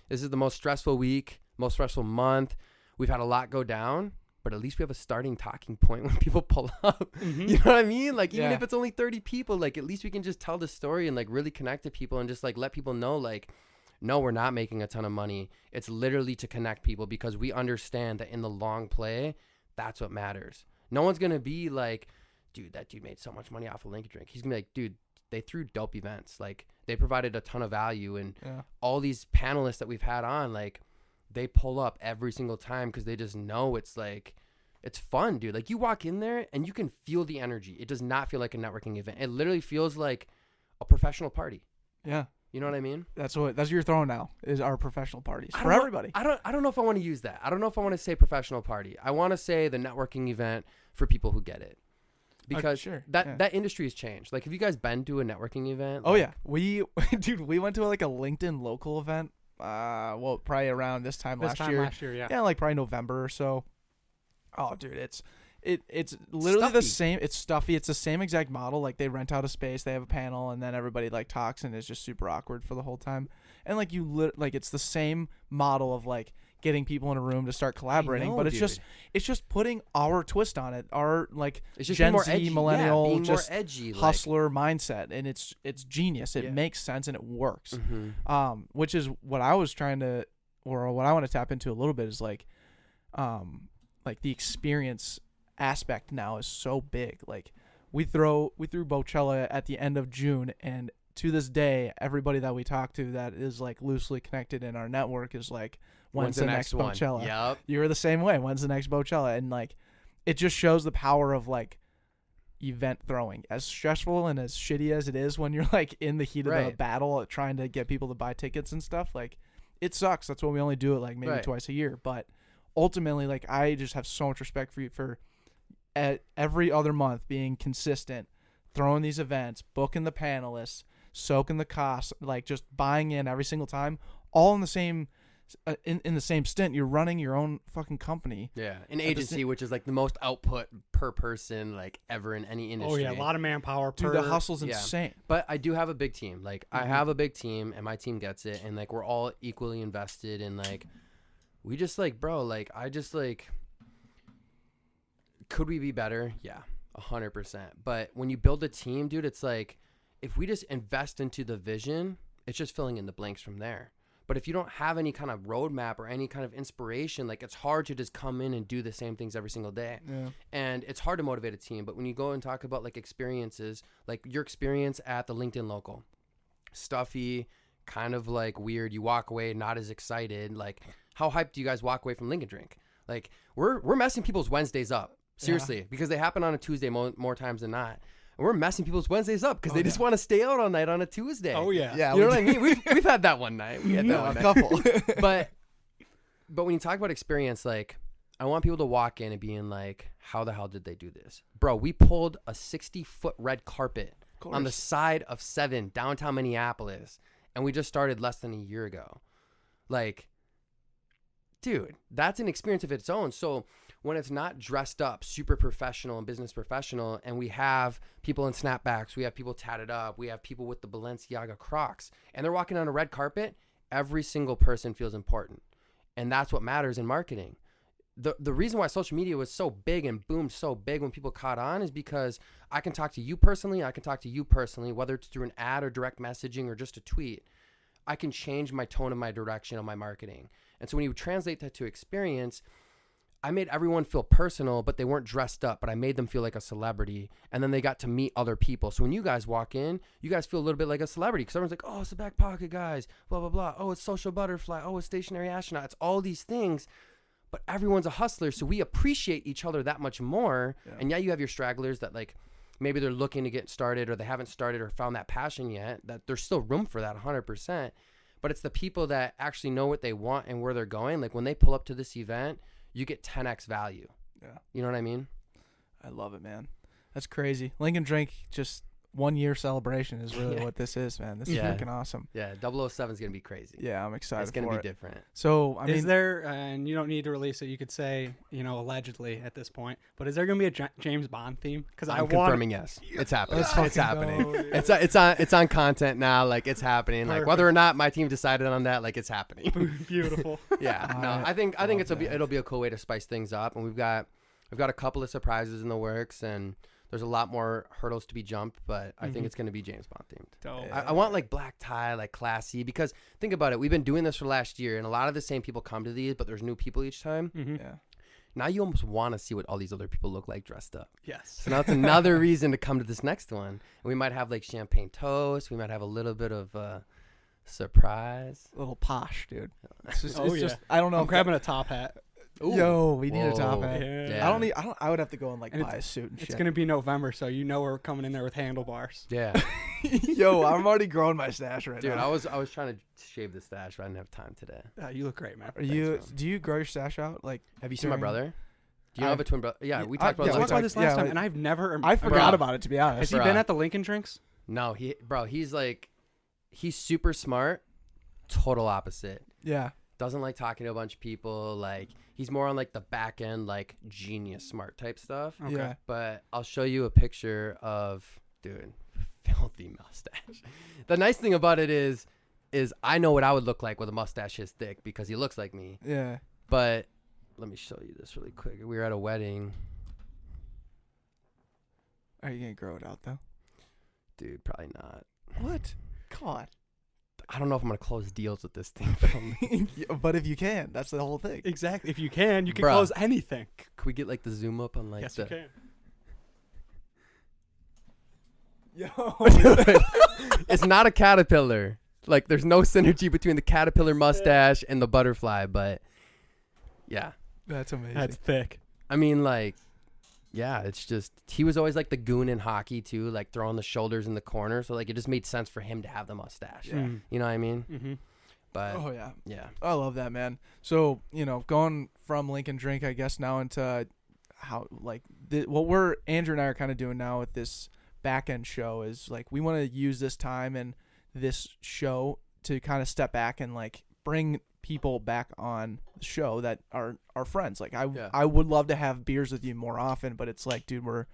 B: this is the most stressful week, most stressful month. We've had a lot go down, but at least we have a starting talking point when people pull up.
C: Mm-hmm.
B: You know what I mean? Like, even
A: Yeah.
B: if it's only 30 people, like at least we can just tell the story and like really connect to people and just like let people know, like, no, we're not making a ton of money. It's literally to connect people, because we understand that in the long play, that's what matters. No one's going to be like, dude, that dude made so much money off of Lincoln Drink. He's going to be like, dude, they threw dope events. Like, they provided a ton of value. And
A: Yeah.
B: all these panelists that we've had on, like, they pull up every single time because they just know it's like, it's fun, dude. Like, you walk in there and you can feel the energy. It does not feel like a networking event. It literally feels like a professional party.
A: Yeah.
B: You know what I mean?
A: That's what you're throwing now is our professional parties
B: I
A: for
B: don't know-
A: everybody.
B: I don't know if I want to use that. I don't know if I want to say professional party. I want to say the networking event for people who get it. Because
A: sure,
B: that
A: yeah.
B: that industry has changed. Like, have you guys been to a networking event?
A: Oh
B: Like,
A: yeah, we went to like a LinkedIn local event. Well, probably around this time last year.
C: Yeah.
A: Yeah, like probably November or so. Oh, dude, it's literally the
B: Stuffy.
A: same. It's stuffy. It's the same exact model. Like they rent out a space, they have a panel, and then everybody like talks, and it's just super awkward for the whole time. And like like it's the same model of like getting people in a room to start collaborating,
B: know,
A: but it's
B: dude.
A: just putting our twist on it. Our like
B: It's just
A: Gen
B: being more
A: Z
B: edgy.
A: millennial
B: being
A: just
B: more edgy.
A: hustler mindset, and it's genius. It
B: Yeah.
A: makes sense and it works.
B: Mm-hmm.
A: Which is what I was trying to, or what I want to tap into a little bit is like the experience aspect now is so big. Like we threw Bochella at the end of June, and to this day, everybody that we talk to that is like loosely connected in our network is like, when's the next
B: one?
A: Bochella?
B: Yep.
A: You're the same way. When's the next Bochella? And like, it just shows the power of like event throwing, as stressful and as shitty as it is when you're like in the heat of the
B: Right.
A: battle trying to get people to buy tickets and stuff. Like, it sucks. That's why we only do it like maybe
B: Right.
A: twice a year. But ultimately, like, I just have so much respect for you for every other month being consistent, throwing these events, booking the panelists, soaking the costs, like just buying in every single time, all in the same in the same stint. You're running your own fucking company.
B: Yeah, an
A: the
B: agency, which is like the most output per person like ever in any
C: Oh
B: industry.
C: yeah, a lot of manpower.
A: Dude,
C: per,
A: the hustle's
B: yeah.
A: insane.
B: But I do have a big team. Like, I
A: Mhm.
B: have a big team, and my team gets it, and like we're all equally invested. And like, we just like, bro, like I just like, could we be better? Yeah, 100%. But when you build a team, dude, it's like if we just invest into the vision, it's just filling in the blanks from there. But if you don't have any kind of roadmap or any kind of inspiration, like it's hard to just come in and do the same things every single day.
A: Yeah.
B: And it's hard to motivate a team. But when you go and talk about like experiences, like your experience at the LinkedIn local, stuffy, kind of like weird, you walk away not as excited. Like, how hyped do you guys walk away from Lincoln Drink? Like, we're messing people's Wednesdays up, seriously, because they happen on a Tuesday more times than not. And we're messing people's Wednesdays up because they just want to stay out all night on a Tuesday.
C: Oh yeah.
A: Yeah,
B: You know what I mean? We've had that one night. We had that
A: Yeah,
B: one
A: a
B: night.
A: couple.
B: But when you talk about experience, like, I want people to walk in and being like, how the hell did they do this? Bro, we pulled a 60-foot red carpet on the side of 7 downtown Minneapolis, and we just started less than a year ago. Like, dude, that's an experience of its own. So when it's not dressed up, super professional and business professional, and we have people in snapbacks, we have people tatted up, we have people with the Balenciaga Crocs, and they're walking on a red carpet, every single person feels important. And that's what matters in marketing. The reason why social media was so big and boomed so big when people caught on is because I can talk to you personally, whether it's through an ad or direct messaging or just a tweet. I can change my tone and my direction on my marketing. And so when you translate that to experience, I made everyone feel personal, but they weren't dressed up, but I made them feel like a celebrity. And then they got to meet other people. So when you guys walk in, you guys feel a little bit like a celebrity because everyone's like, oh, it's the Backpocket guys, blah, blah, blah. Oh, it's Social Butterfly. Oh, it's Stationary Astronaut. It's all these things. But everyone's a hustler, so we appreciate each other that much more.
A: Yeah.
B: And yeah, you have your stragglers that like maybe they're looking to get started or they haven't started or found that passion yet. That there's still room for that 100%. But it's the people that actually know what they want and where they're going. Like when they pull up to this event, you get 10x value.
A: Yeah.
B: You know what I mean?
A: I love it, man. That's crazy. Lincoln Drink, just 1 year celebration is really
B: Yeah.
A: what this is, man. This
B: Yeah.
A: is freaking awesome.
B: Yeah, 007 is going to be crazy.
A: Yeah, I'm excited
B: It's going
A: for
B: to
A: it.
B: be different.
A: So, I
C: Is
A: mean,
C: there, and you don't need to release it, you could say, allegedly at this point, but is there going to be a James Bond theme? Because
B: I'm confirming yes. It's happening.
A: Let's
B: It's
A: fucking
B: happening.
A: go, dude.
B: It's on content now. Like it's happening. Like whether or not my team decided on that, like it's happening.
C: Beautiful.
B: Yeah. No,
A: I
B: I think
A: love
B: it'll be a cool way to spice things up. And we've got a couple of surprises in the works, and there's a lot more hurdles to be jumped, but I think
C: Mhm.
B: it's going to be James Bond themed.
C: Dope.
A: Yeah.
B: I want like black tie, like classy, because think about it. We've been doing this for last year, and a lot of the same people come to these, but there's new people each time.
C: Mm-hmm.
A: yeah.
B: Now you almost want to see what all these other people look like dressed up.
C: Yes.
B: So now it's another reason to come to this next one. And we might have like champagne toast. We might have a little bit of surprise.
A: A little posh, dude. It's just,
C: Oh,
A: it's
C: yeah.
A: just I don't know.
C: I'm
A: if
C: grabbing a top hat.
B: Ooh.
A: Yo, we need a top
B: Whoa.
A: hat.
C: Yeah.
A: I would have to go and like
C: And
A: buy a suit and
C: It's
A: shit.
C: going to be November, so we're coming in there with handlebars.
B: Yeah.
A: Yo, I'm already growing my stash right
B: Dude,
A: now.
B: I was trying to shave the stash, but I didn't have time today.
C: You look great, man.
A: Are you? Do you grow your stash out? Like,
B: Have you seen my
A: during-
B: brother? Do you have
A: I've-
B: a twin brother? Yeah, we
A: I-
B: talked about
A: yeah,
C: We
B: it
C: talked
B: last
C: about this
B: time.
C: last
A: yeah,
C: time,
A: we-
C: and I've never.
A: I forgot
B: Bro.
A: about it, to be honest.
C: Has he
B: Bruh.
C: been at the Lincoln Drinks?
B: No, bro, he's super smart. Total opposite.
A: Yeah.
B: Doesn't like talking to a bunch of people. Like, he's more on like the back end, like genius smart type stuff.
C: Okay.
A: Yeah.
B: But I'll show you a picture of, dude, filthy mustache. The nice thing about it is I know what I would look like with a mustache his thick because he looks like me.
A: Yeah.
B: But let me show you this really quick. We were at a wedding.
A: Are you gonna grow it out though?
B: Dude, probably not.
A: What? God.
B: I don't know if I'm gonna close deals with this thing.
A: But if you can, that's the whole thing.
C: Exactly. If you can
B: Bruh.
C: close anything.
B: Can we get like the zoom up on like
C: Yes,
B: the
C: you can.
A: Yo.
B: It's not a caterpillar. Like, there's no synergy between the caterpillar mustache and the butterfly, but yeah.
A: That's amazing.
C: That's thick.
B: I mean, like, yeah, it's just, he was always like the goon in hockey too, like throwing the shoulders in the corner. So like, it just made sense for him to have the mustache.
A: Yeah.
B: You know what I mean?
C: Mm-hmm.
B: But
A: Oh yeah.
B: yeah.
A: I love that, man. So, going from Lincoln Drink, I guess, now into how, like, what Andrew and I are kind of doing now with this back end show is, like, we want to use this time and this show to kind of step back and, like, bring people back on the show that are our friends. Like, I would love to have beers with you more often, but it's like, dude, we're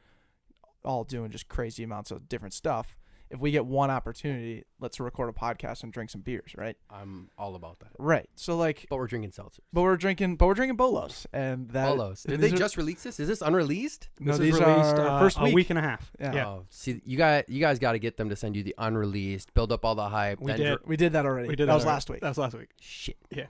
A: all doing just crazy amounts of different stuff. If we get one opportunity, let's record a podcast and drink some beers, right?
B: I'm all about that.
A: Right. So, like,
B: But we're drinking seltzers.
A: but we're drinking Bolos, and that
B: Bolos. Did
A: and
B: they
A: these are-
B: just release this? Is this unreleased?
A: No,
C: This
A: these
C: is released
A: are first
C: a
A: week.
C: week and a half.
A: Yeah.
B: Oh, see, you guys got to get them to send you the unreleased, build up all the hype.
C: We
B: then
C: did.
A: We did that already.
C: We did
A: that was
C: already.
A: last week.
C: That was last week.
B: Shit.
C: Yeah.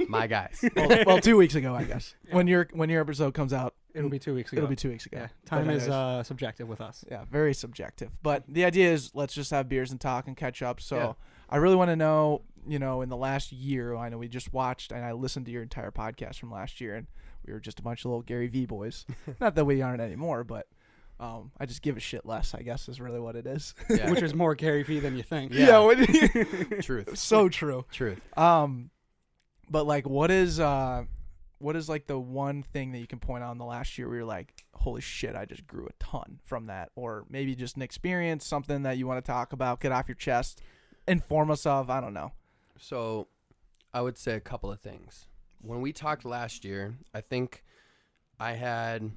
B: My guys.
A: well, 2 weeks ago, I guess. When your episode comes out,
C: It'll be 2 weeks ago.
A: it'll be 2 weeks ago.
C: Yeah. Time
A: But
C: is
A: anyways,
C: subjective with us.
A: yeah, very subjective. But the idea is, let's just have beers and talk and catch up. So
B: Yeah.
A: I really want to know, in the last year, I know we just watched and I listened to your entire podcast from last year, and we were just a bunch of little Gary V boys. Not that we aren't anymore, but I just give a shit less, I guess, is really what it is.
B: Yeah.
C: Which is more Gary Vee than you think.
B: Yeah. Truth.
A: So true.
B: Truth.
A: But like, what is like the one thing that you can point out in the last year where you're like, holy shit, I just grew a ton from that? Or maybe just an experience, something that you want to talk about, get off your chest, inform us of, I don't know.
B: So I would say a couple of things. When we talked last year, I think I had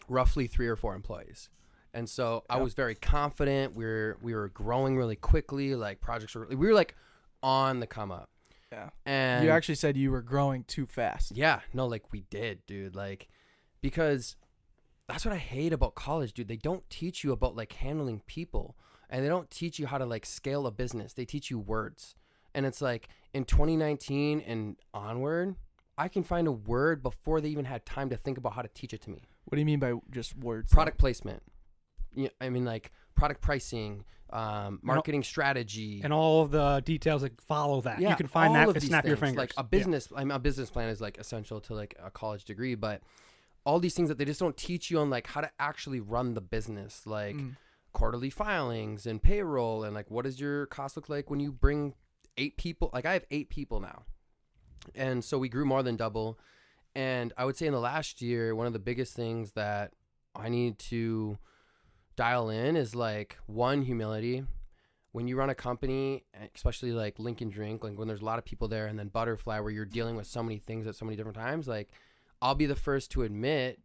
B: roughly 3 or 4 employees. And so I was very confident. We were growing really quickly. Like, we were like on the come up.
A: Yeah.
B: And
A: You actually said you were growing too fast.
B: yeah, no, like we did, dude. Like, because that's what I hate about college, dude. They don't teach you about like handling people, and they don't teach you how to like scale a business. They teach you words. And it's like in 2019 and onward, I can find a word before they even had time to think about how to teach it to me.
A: What do you mean by just words?
B: Product placement. Yeah, I mean, like product pricing, marketing strategy,
C: And all of the details that follow that.
B: yeah,
C: You can find
B: all
C: that
B: of
C: and
B: these
C: snap your
B: things.
C: fingers.
B: Like a business, I mean, a business plan is like essential to like a college degree, but all these things that they just don't teach you on like how to actually run the business, like quarterly filings and payroll, and like what does your cost look like when you bring 8 people? Like, I have 8 people now, and so we grew more than double. And I would say in the last year, one of the biggest things that I need to dial in is like, one, humility. When you run a company, especially like Lincoln Drink, like when there's a lot of people there, and then Butterfly, where you're dealing with so many things at so many different times, like, I'll be the first to admit,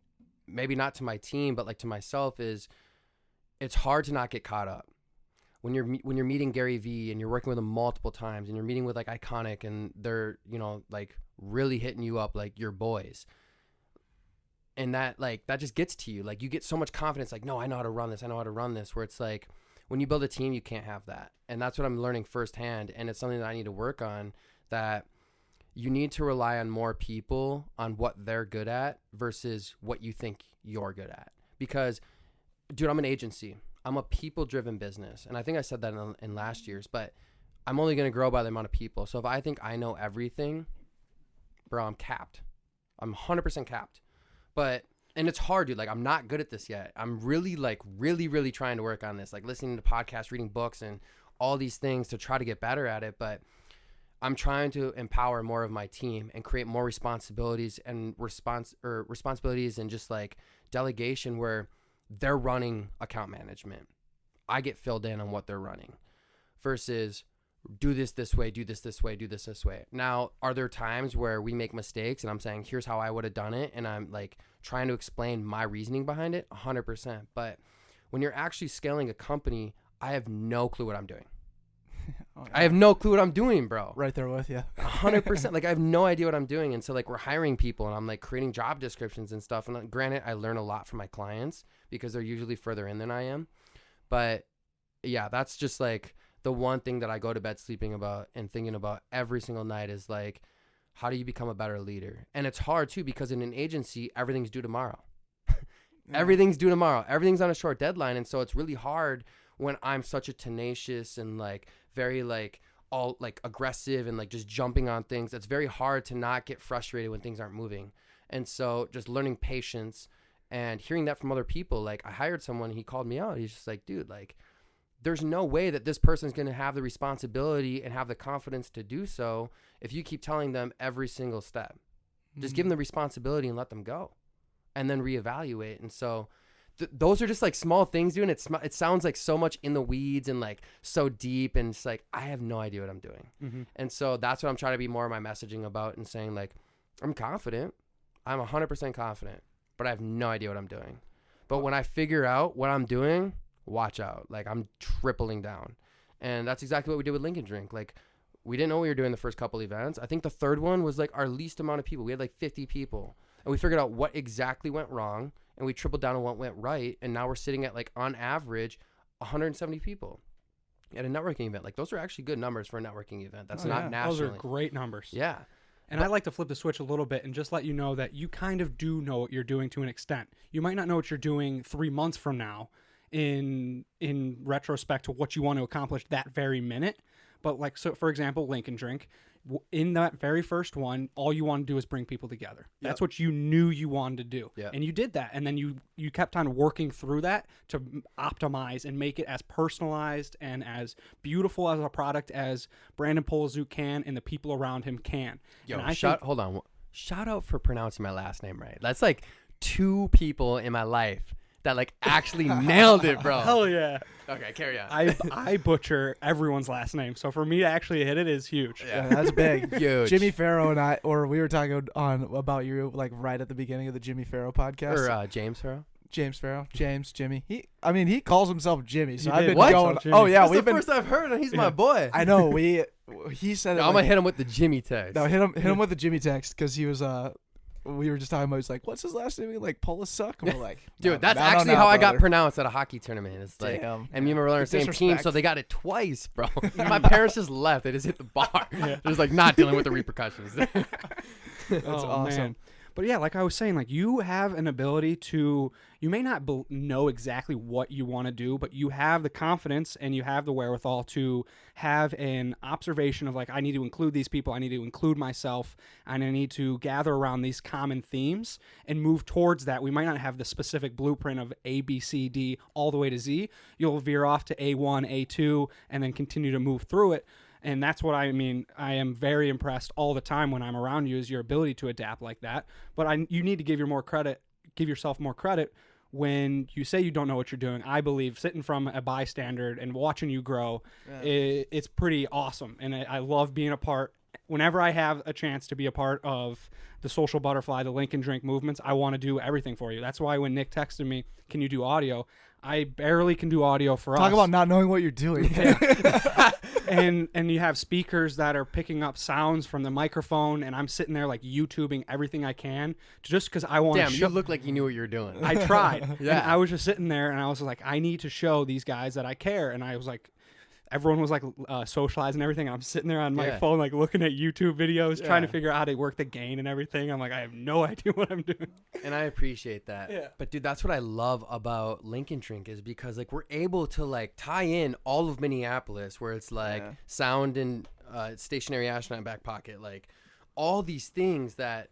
B: maybe not to my team, but like to myself, is it's hard to not get caught up. When you're meeting Gary Vee and you're working with him multiple times, and you're meeting with like Iconic, and they're, like really hitting you up like your boys. And that just gets to you. Like, you get so much confidence, like, no, I know how to run this. I know how to run this. Where it's like, when you build a team, you can't have that. And that's what I'm learning firsthand. And it's something that I need to work on, that you need to rely on more people on what they're good at versus what you think you're good at. Because, dude, I'm an agency. I'm a people-driven business. And I think I said that in last year's, but I'm only going to grow by the amount of people. So if I think I know everything, bro, I'm capped. I'm 100% capped. But And it's hard, dude. Like, I'm not good at this yet. I'm really really trying to work on this. Like, listening to podcasts, reading books, and all these things to try to get better at it. But I'm trying to empower more of my team and create more responsibilities and responsibilities and just like delegation where they're running account management. I get filled in on what they're running versus do this way, do this way, do this way. Now, are there times where we make mistakes and I'm saying, here's how I would have done it, and I'm like trying to explain my reasoning behind it? 100%. But when you're actually scaling a company, I have no clue what I'm doing.
A: Oh, yeah.
B: I have no clue what I'm doing, bro.
A: Right there with you.
B: 100%. Like, I have no idea what I'm doing. And so, like, we're hiring people and I'm like creating job descriptions and stuff. And granted, I learn a lot from my clients because they're usually further in than I am. But yeah, that's just like the one thing that I go to bed sleeping about and thinking about every single night is like, how do you become a better leader? And it's hard too, because in an agency, everything's due tomorrow. Everything's due tomorrow. Everything's on a short deadline. And so it's really hard when I'm such a tenacious and like very like all like aggressive and like just jumping on things. It's very hard to not get frustrated when things aren't moving. And so just learning patience and hearing that from other people. Like, I hired someone, he called me out. He's just like, dude, like, there's no way that this person's going to have the responsibility and have the confidence to do so if you keep telling them every single step. Just give them the responsibility and let them go and then reevaluate. And so those are just like small things, dude. And it sounds like so much in the weeds and like so deep. And it's like, I have no idea what I'm doing.
C: Mm-hmm.
B: And so that's what I'm trying to be more of my messaging about and saying, like, I'm confident. I'm 100% confident, but I have no idea what I'm doing. But when I figure out what I'm doing, watch out. Like, I'm tripling down. And that's exactly what we did with Lincoln Drink. Like, we didn't know what we were doing the first couple events. I think the third one was like our least amount of people. We had like 50 people. And we figured out what exactly went wrong. And we tripled down on what went right. And now we're sitting at like, on average, 170 people at a networking event. Like, those are actually good numbers for a networking event. That's not nationally.
C: Those are great numbers.
B: Yeah.
C: And I like to flip the switch a little bit and just let you know that you kind of do know what you're doing to an extent. You might not know what you're doing 3 months from now in retrospect to what you want to accomplish that very minute. But like, so for example, Lincoln Drink, in that very first one, all you want to do is bring people together. That's what you knew you wanted to do.
B: Yep.
C: And you did that. And then you kept on working through that to optimize and make it as personalized and as beautiful as a product as Brandon Poliszuk can and the people around him can.
B: Yo,
C: and
B: hold on. Shout out for pronouncing my last name right. That's like 2 people in my life that like actually nailed it, bro.
C: Hell yeah.
B: Okay, carry on.
C: I butcher everyone's last name. So for me to actually hit it is huge.
A: Yeah, that's big.
B: Huge.
A: Jimmy Farrow and we were talking about you like right at the beginning of the Jimmy Farrow podcast.
B: Or James Farrow.
A: Jimmy. He calls himself Jimmy. So
C: You
A: I've
C: did.
A: been
C: What?
A: going.
C: Jimmy.
A: Oh yeah,
B: That's
A: we've
B: the
A: been.
B: first I've heard, and he's my
C: Yeah.
B: boy.
A: I know. He said it.
B: I'm gonna hit him with the Jimmy text.
A: No, hit him with the Jimmy text because he was we were just talking about. He's like, what's his last name? Like Poliszuk. And we're like,
B: Dude,
A: no,
B: that's
A: no,
B: actually
A: no,
B: how I got
A: brother.
B: pronounced at a hockey tournament. It's like,
A: Damn.
B: and me and my brother are on the same team,
A: Disrespect.
B: so they got it twice, bro. My parents just left. They just hit the bar. Just like not dealing with the repercussions.
A: That's awesome.
C: Man. But yeah, like I was saying, like you have an ability to, you may not know exactly what you want to do, but you have the confidence and you have the wherewithal to have an observation of like, I need to include these people, I need to include myself, and I need to gather around these common themes and move towards that. We might not have the specific blueprint of A, B, C, D, all the way to Z. You'll veer off to A1, A2, and then continue to move through it. And that's what I mean. I am very impressed all the time when I'm around you is your ability to adapt like that. But you need to give yourself more credit when you say you don't know what you're doing. I believe sitting from a bystander and watching you grow, it's pretty awesome. And I love being a part. Whenever I have a chance to be a part of the Social Butterfly, the Lincoln Drink movements, I want to do everything for you. That's why when Nick texted me, can you do audio? I barely can do audio for us.
A: Talk about not knowing what you're doing.
C: And you have speakers that are picking up sounds from the microphone, and I'm sitting there like YouTubing everything I can just because I want to
B: Damn,
C: show.
B: you look like you knew what you were doing.
C: I tried.
B: Yeah.
C: And I was just sitting there, and I was like, I need to show these guys that I care. And I was like, everyone was like socializing and everything. And I'm sitting there on my phone, like looking at YouTube videos, trying to figure out how to work the gain and everything. I'm like, I have no idea what I'm doing.
B: And I appreciate that.
C: Yeah.
B: But dude, that's what I love about Lincoln Drink is because like we're able to like tie in all of Minneapolis where it's like sound and stationary astronaut backpocket, like all these things that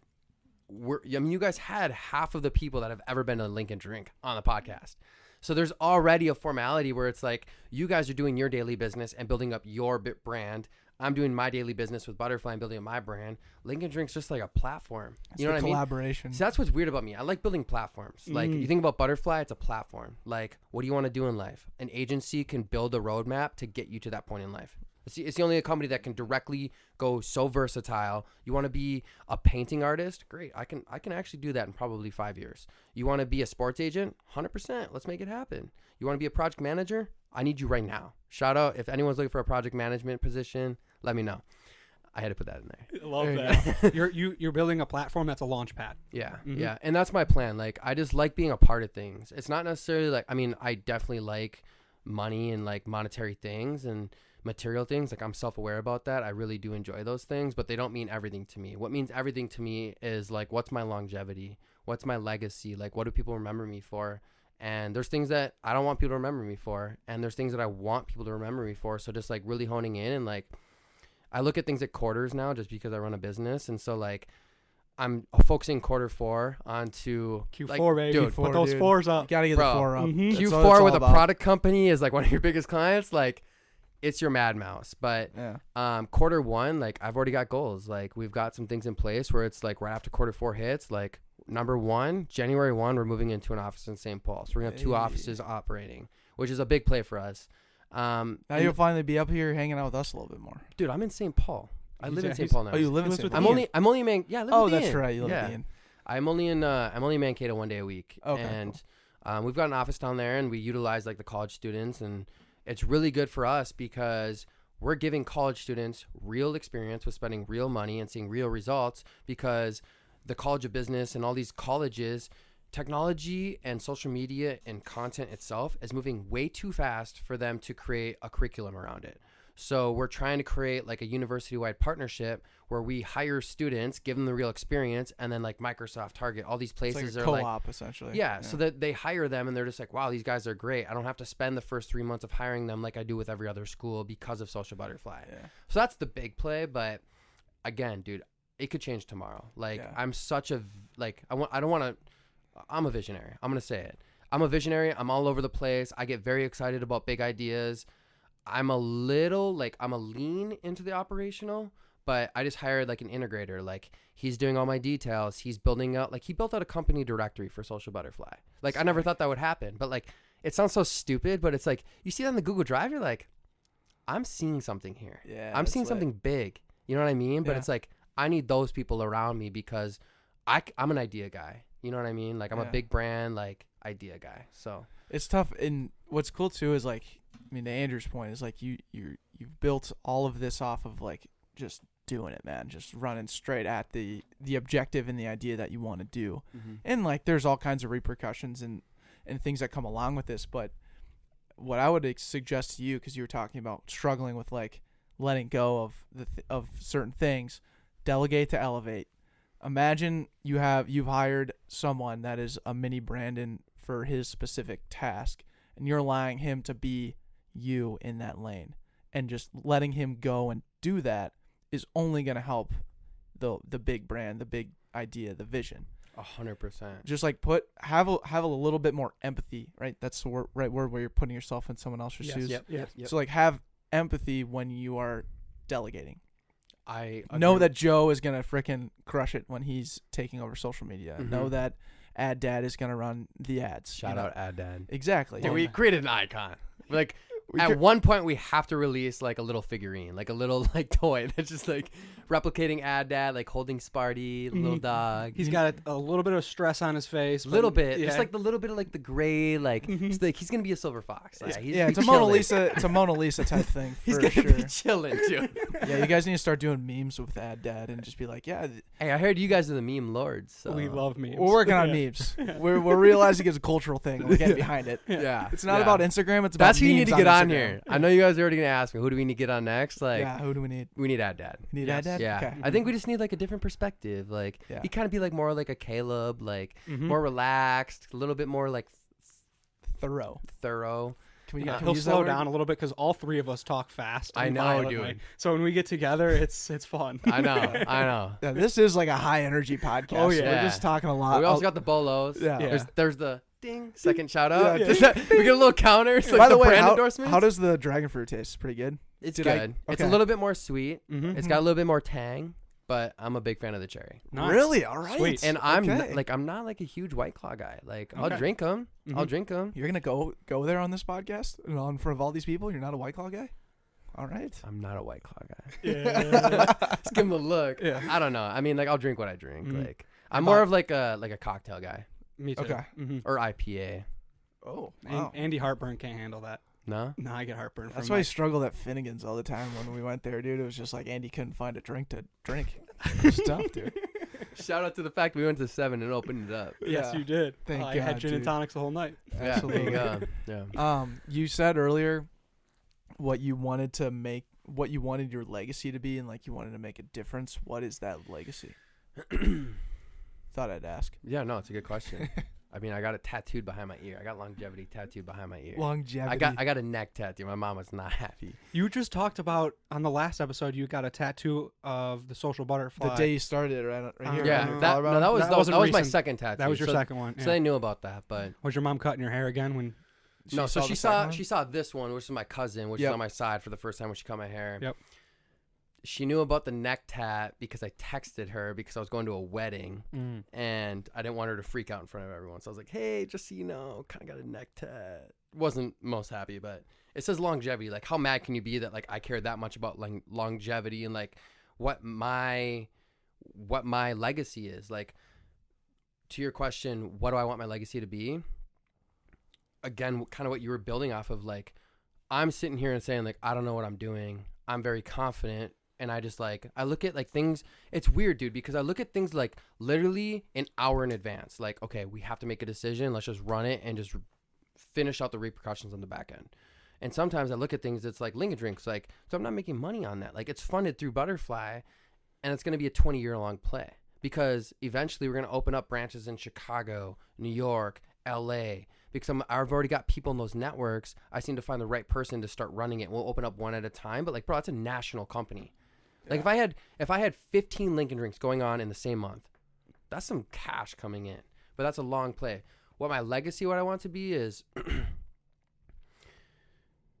B: you guys had half of the people that have ever been to Lincoln Drink on the podcast. So there's already a formality where it's like you guys are doing your daily business and building up your brand. I'm doing my daily business with Butterfly and building up my brand. Lincoln Drink's just like a platform. You know what I mean?
A: Collaboration.
B: So that's what's weird about me. I like building platforms. Like you think about Butterfly, it's a platform. Like, what do you want to do in life? An agency can build a roadmap to get you to that point in life. It's the only company that can directly go so versatile. You want to be a painting artist? Great. I can actually do that in probably 5 years. You want to be a sports agent? 100%. Let's make it happen. You want to be a project manager? I need you right now. Shout out if anyone's looking for a project management position, let me know. I had to put that in there.
C: I love that. You're building a platform that's a launch pad.
B: Yeah, yeah. And that's my plan. Like, I just like being a part of things. It's not necessarily like, I mean, I definitely like money and like monetary things and material things. Like, I'm self-aware about that. I really do enjoy those things, but they don't mean everything to me. What means everything to me is like, what's my longevity? What's my legacy? Like, what do people remember me for? And there's things that I don't want people to remember me for. And there's things that I want people to remember me for. So just like really honing in and like, I look at things at quarters now just because I run a business. And so like, I'm focusing Q4 onto
C: Q4,
B: like,
C: baby.
B: Dude,
C: Put those fours up.
A: Gotta get
B: Bro,
A: the 4 up. That's what it's
B: Q4
A: all
B: with a
A: about.
B: product company is like one of your biggest clients. Like, it's your mad mouse. But
A: Yeah.
B: Q1, like I've already got goals. Like we've got some things in place where it's like right after Q4 hits, like number 1, January 1, we're moving into an office in St. Paul. So we're gonna have 2 offices operating, which is a big play for us.
A: Now you'll finally be up here hanging out with us a little bit more.
B: Dude, I'm in St. Paul. I live in St. Paul now.
A: Oh, you live in
C: He
A: St.
C: lives
A: Paul?
C: with
B: I'm only man. Yeah, I live
A: Oh,
B: with
A: that's
B: Ian.
A: right. You live
B: Yeah.
A: in Ian.
B: I'm only in Mankato 1 day a week.
A: Okay,
B: And we've got an office down there, and we utilize like the college students, and it's really good for us because we're giving college students real experience with spending real money and seeing real results, because the College of Business and all these colleges, technology and social media and content itself is moving way too fast for them to create a curriculum around it. So we're trying to create like a university-wide partnership where we hire students, give them the real experience, and then like Microsoft, Target, all these
A: It's
B: places
A: like
B: are
A: a
B: like,
A: co-op essentially.
B: yeah, so that they hire them and they're just like, wow, these guys are great. I don't have to spend the first 3 months of hiring them like I do with every other school because of Social Butterfly.
A: Yeah.
B: So that's the big play. But again, dude, it could change tomorrow. Like I'm such a, like, I'm a visionary. I'm going to say it. I'm a visionary. I'm all over the place. I get very excited about big ideas. I'm a lean into the operational, but I just hired like an integrator. Like he's doing all my details. He's building out, like he built out a company directory for Social Butterfly. Like I never thought that would happen, but like it sounds so stupid, but it's like you see that on the Google Drive, you're like, I'm seeing something here.
A: Yeah.
B: I'm seeing something big. You know what I mean? But
A: Yeah.
B: it's like, I need those people around me because I'm an idea guy. You know what I mean? Like I'm a big brand, like idea guy. So
A: It's tough. And what's cool too is like, I mean, to Andrew's point is like you've built all of this off of like just doing it, man, just running straight at the objective and the idea that you want to do. And like there's all kinds of repercussions and things that come along with this. But what I would suggest to you, because you were talking about struggling with like letting go of of certain things, delegate to elevate. Imagine you've hired someone that is a mini Brandon for his specific task, and you're allowing him to be you in that lane, and just letting him go and do that is only going to help the big brand, the big idea, the vision.
B: 100%.
A: Just like have a little bit more empathy, right? That's the right word, where you're putting yourself in someone else's shoes.
B: Yep.
A: So like have empathy when you are delegating.
B: I
A: Know
B: agree.
A: that Joe is gonna frickin' crush it when he's taking over social media. Know that Ad Dad is gonna run the ads.
B: Shout out Ad Dad.
A: Exactly.
B: Dude, we created an icon. Like at one point we have to release like a little figurine, like a little like toy that's just like replicating Ad Dad, like holding Sparty, the little dog.
C: He's got a little bit of stress on his face.
B: A little bit,
C: yeah.
B: just like the little bit of like the gray, like he's like he's gonna be a silver fox. Yeah,
A: it's a Mona Lisa. It's a Mona Lisa type thing.
B: He's
A: For
B: gonna
A: sure.
B: be chilling too.
A: Yeah, you guys need to start doing memes with Ad Dad and just be like, yeah,
B: Hey, I heard you guys are the meme lords. So.
C: We love memes.
A: we're working on
C: Yeah.
A: memes. We're realizing it's a cultural thing. We're getting behind it.
B: Yeah,
A: It's not
B: yeah.
A: about Instagram. It's about
B: That's who you need
A: memes
B: to get on
A: Instagram.
B: here. I know you guys are already gonna ask me who do we need to get on next. Like,
A: Yeah, who do we need?
B: we need Ad Dad.
A: Need Ad Dad?
B: Yeah,
A: Okay.
B: I think we just need like a different perspective. Like,
A: Yeah.
B: he kind of be like more like a Caleb, like more relaxed, a little bit more like
A: Thorough.
B: thorough.
A: Can we
C: He'll
A: use that
C: slow
A: word?
C: down a little bit because all three of us talk fast.
B: I
C: and
B: know,
C: violently.
B: dude.
C: So when we get together, it's fun.
B: I know.
A: Yeah, this is like a high energy podcast.
C: Oh, yeah.
A: We're just talking a lot.
B: We also got the bolos.
A: Yeah.
B: There's the ding second shout out.
A: Yeah.
B: We get a little counter. It's like
A: By the way,
B: brand
A: how,
B: endorsements.
A: how does the dragon fruit taste? Pretty good.
B: It's
A: Did I-
B: good. It's a
A: okay.
B: little bit more sweet.
C: Mm-hmm.
B: It's got a little bit more tang, but I'm a big fan of the cherry.
C: Nice.
A: Really? All right.
C: Sweet.
B: And I'm
A: Okay.
B: I'm not like a huge White Claw guy. Like I'll
C: Okay.
B: drink them. I'll
C: Mhm.
B: drink them.
A: You're gonna go there on this podcast and in front of all these people. You're not a White Claw guy. All right.
B: I'm not a White Claw guy.
C: Yeah.
B: Just give him a look.
C: Yeah.
B: I don't know. I mean, like I'll drink what I drink.
C: Mhm.
B: Like I'm more of like a cocktail guy
C: Me too.
A: Okay.
C: Mm-hmm.
B: or IPA.
A: Oh, wow.
C: Andy Heartburn can't handle that.
B: No.
C: No, I get heartburn.
A: That's
C: from
A: why I
C: my-
A: struggled at Finnegan's all the time when we went there, dude. It was just like Andy couldn't find a drink to drink. It's tough, dude.
B: Shout out to the fact we went to 7 and opened it up.
C: Yes,
A: Yeah.
C: you did.
A: Thank
C: I had
A: God,
C: gin and
A: dude.
C: tonics the whole night.
A: Absolutely.
B: Yeah. There you go. Yeah.
A: You said earlier what you wanted to make, what you wanted your legacy to be, and like you wanted to make a difference. What is that legacy? Thought I'd ask.
B: Yeah. No, it's a good question. I mean, I got it tattooed behind my ear. I got longevity tattooed behind my ear.
A: Longevity.
B: I got a neck tattoo. My mom was not happy.
C: You just talked about on the last episode. You got a tattoo of the social butterfly.
A: the day you started it, right here.
B: Yeah.
C: Uh,
A: in
B: that
A: Colorado.
B: was
C: That wasn't
B: my
C: recent.
B: second tattoo.
C: that was your
B: so,
C: second one.
B: So
C: Yeah.
B: they knew about that, but
C: Was your mom cutting your hair again when?
B: no. So
A: the
B: she
A: second
B: saw
A: one?
B: she saw this one, which is my cousin, which is
A: Yep.
B: on my side for the first time when she cut my hair.
C: Yep.
B: She knew about the neck tat because I texted her because I was going to a wedding
C: Mm.
B: and I didn't want her to freak out in front of everyone. So I was like, hey, just so you know, kind of got a neck tat. Wasn't most happy, but it says longevity. Like, how mad can you be that like I care that much about like longevity and like what my legacy is? Like, to your question, what do I want my legacy to be? Again, kind of what you were building off of. Like, I'm sitting here and saying like, I don't know what I'm doing. I'm very confident. And I just like, I look at like things, it's weird, dude, because I look at things like literally an hour in advance. Like, okay, we have to make a decision. Let's just run it and just finish out the repercussions on the back end. And sometimes I look at things that's like Lincoln drinks, like, so I'm not making money on that. Like, it's funded through Butterfly and it's going to be a 20-year-long play because eventually we're going to open up branches in Chicago, New York, LA, because I've already got people in those networks. I seem to find the right person to start running it. We'll open up one at a time, but like, bro, that's a national company. Like if I had 15 Lincoln drinks going on in the same month, that's some cash coming in. But that's a long play. What my legacy, what I want to be is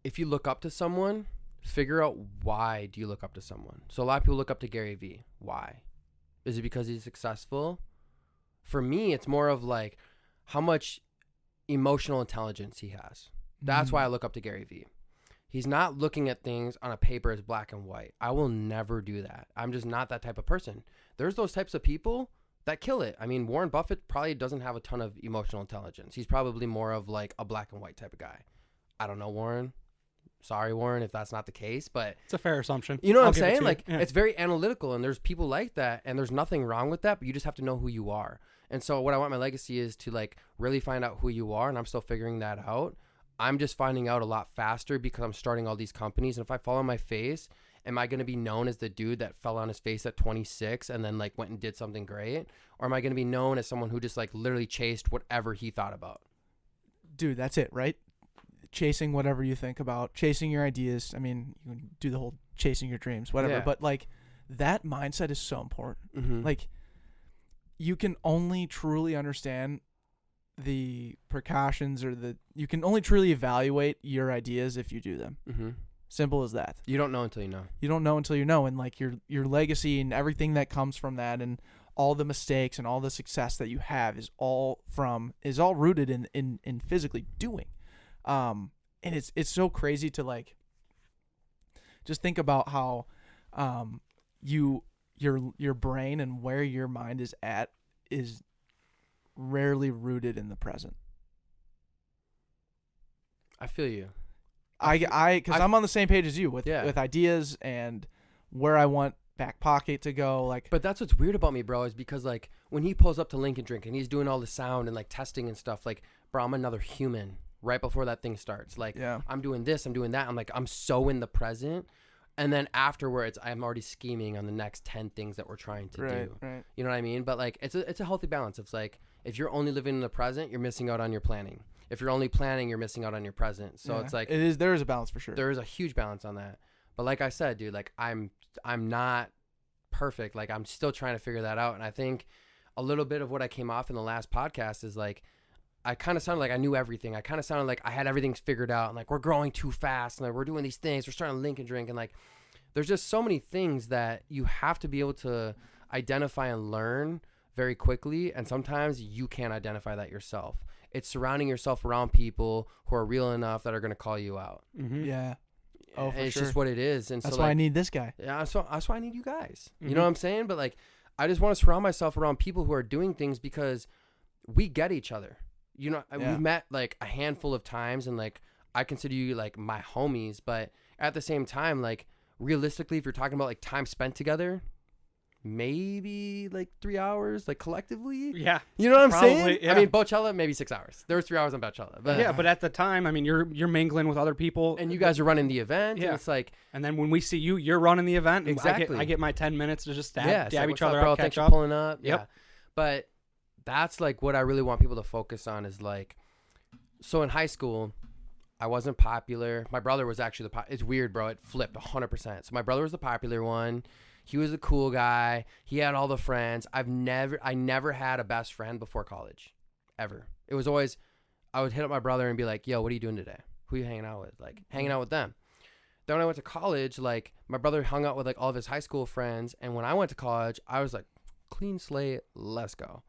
B: if you look up to someone, figure out why do you look up to someone. So a lot of people look up to Gary Vee. Why? Is it because he's successful? For me, it's more of like how much emotional intelligence he has. That's why I look up to Gary Vee. He's not looking at things on a paper as black and white. I will never do that. I'm just not that type of person. There's those types of people that kill it. I mean, Warren Buffett probably doesn't have a ton of emotional intelligence. He's probably more of like a black and white type of guy. I don't know, Warren. Sorry, Warren, if that's not the case, but
C: It's a fair assumption.
B: you know what
C: I'll
B: I'm
C: give it
B: saying?
C: to you.
B: Like,
C: Yeah.
B: it's very analytical, and there's people like that, and there's nothing wrong with that, but you just have to know who you are. And so what I want my legacy is to like really find out who you are, and I'm still figuring that out. I'm just finding out a lot faster because I'm starting all these companies. And if I fall on my face, am I going to be known as the dude that fell on his face at 26 and then like went and did something great? Or am I going to be known as someone who just like literally chased whatever he thought about?
A: Dude, that's it, right? Chasing whatever you think about, chasing your ideas. I mean, you can do the whole chasing your dreams, whatever.
B: Yeah.
A: But like that mindset is so important.
B: Mm-hmm.
A: Like you can only truly understand the precautions or you can only truly evaluate your ideas if you do them.
B: Mm-hmm.
A: Simple as that.
B: You don't know until you know.
A: You don't know until you know, and like your legacy and everything that comes from that and all the mistakes and all the success that you have is all rooted in physically doing. And it's so crazy to like just think about how your brain and where your mind is at is rarely rooted in the present.
B: I feel you.
A: Because I'm on the same page as you with
B: Yeah.
A: with ideas and where I want Backpocket to go. Like,
B: But that's what's weird about me, bro, is because like when he pulls up to Lincoln Drink and he's doing all the sound and like testing and stuff, like, bro, I'm another human right before that thing starts. Like,
A: yeah,
B: I'm doing this, I'm doing that. I'm like, I'm so in the present. And then afterwards, I'm already scheming on the next 10 things that we're trying to do.
A: Right.
B: You know what I mean? But like, it's a healthy balance. It's like, if you're only living in the present, you're missing out on your planning. If you're only planning, you're missing out on your present. So
A: Yeah.
B: it's like
A: there is a balance for sure.
B: there is a huge balance on that. But like I said, dude, like I'm not perfect. Like I'm still trying to figure that out. And I think a little bit of what I came off in the last podcast is like, I kind of sounded like I knew everything. I kind of sounded like I had everything figured out, and like we're growing too fast, and like we're doing these things. We're starting to link and drink, and like there's just so many things that you have to be able to identify and learn very quickly. And sometimes you can't identify that yourself. It's surrounding yourself around people who are real enough that are going to call you out.
C: Mm-hmm.
A: Yeah. Oh,
B: And
A: for
B: it's
A: sure.
B: just what it is. And
A: That's
B: so
A: why
B: like,
A: I need this guy.
B: yeah, that's why I need you guys. You
C: Mhm.
B: know what I'm saying? But like, I just want to surround myself around people who are doing things because we get each other. You know,
A: Yeah.
B: we've met like a handful of times, and like I consider you like my homies. But at the same time, like realistically, if you're talking about like time spent together, maybe like 3 hours, like collectively.
C: Yeah.
B: You know what I'm
C: Probably,
B: saying?
C: yeah.
B: I mean, Bochella maybe 6 hours. There was 3 hours on Bochella, but
C: Yeah, but at the time, I mean, you're mingling with other people,
B: and you guys are running the event,
C: Yeah.
B: and it's like,
C: and then when we see you, you're running the event. And
B: Exactly.
C: I get my 10 minutes to just
B: yeah,
C: dab
B: it's like,
C: each
B: "What's
C: other
B: up, bro?
C: up,
B: Thanks
C: catch
B: for
C: up.
B: pulling up.
C: Yep.
B: Yeah, but that's like what I really want people to focus on is like, so in high school, I wasn't popular. My brother was actually it's weird, bro. It flipped 100%. So my brother was the popular one. He was a cool guy. He had all the friends. I never had a best friend before college, ever. It was always, I would hit up my brother and be like, yo, what are you doing today? Who are you hanging out with? Like, hanging out with them. Then when I went to college, like, my brother hung out with like all of his high school friends. And when I went to college, I was like, clean slate, let's go.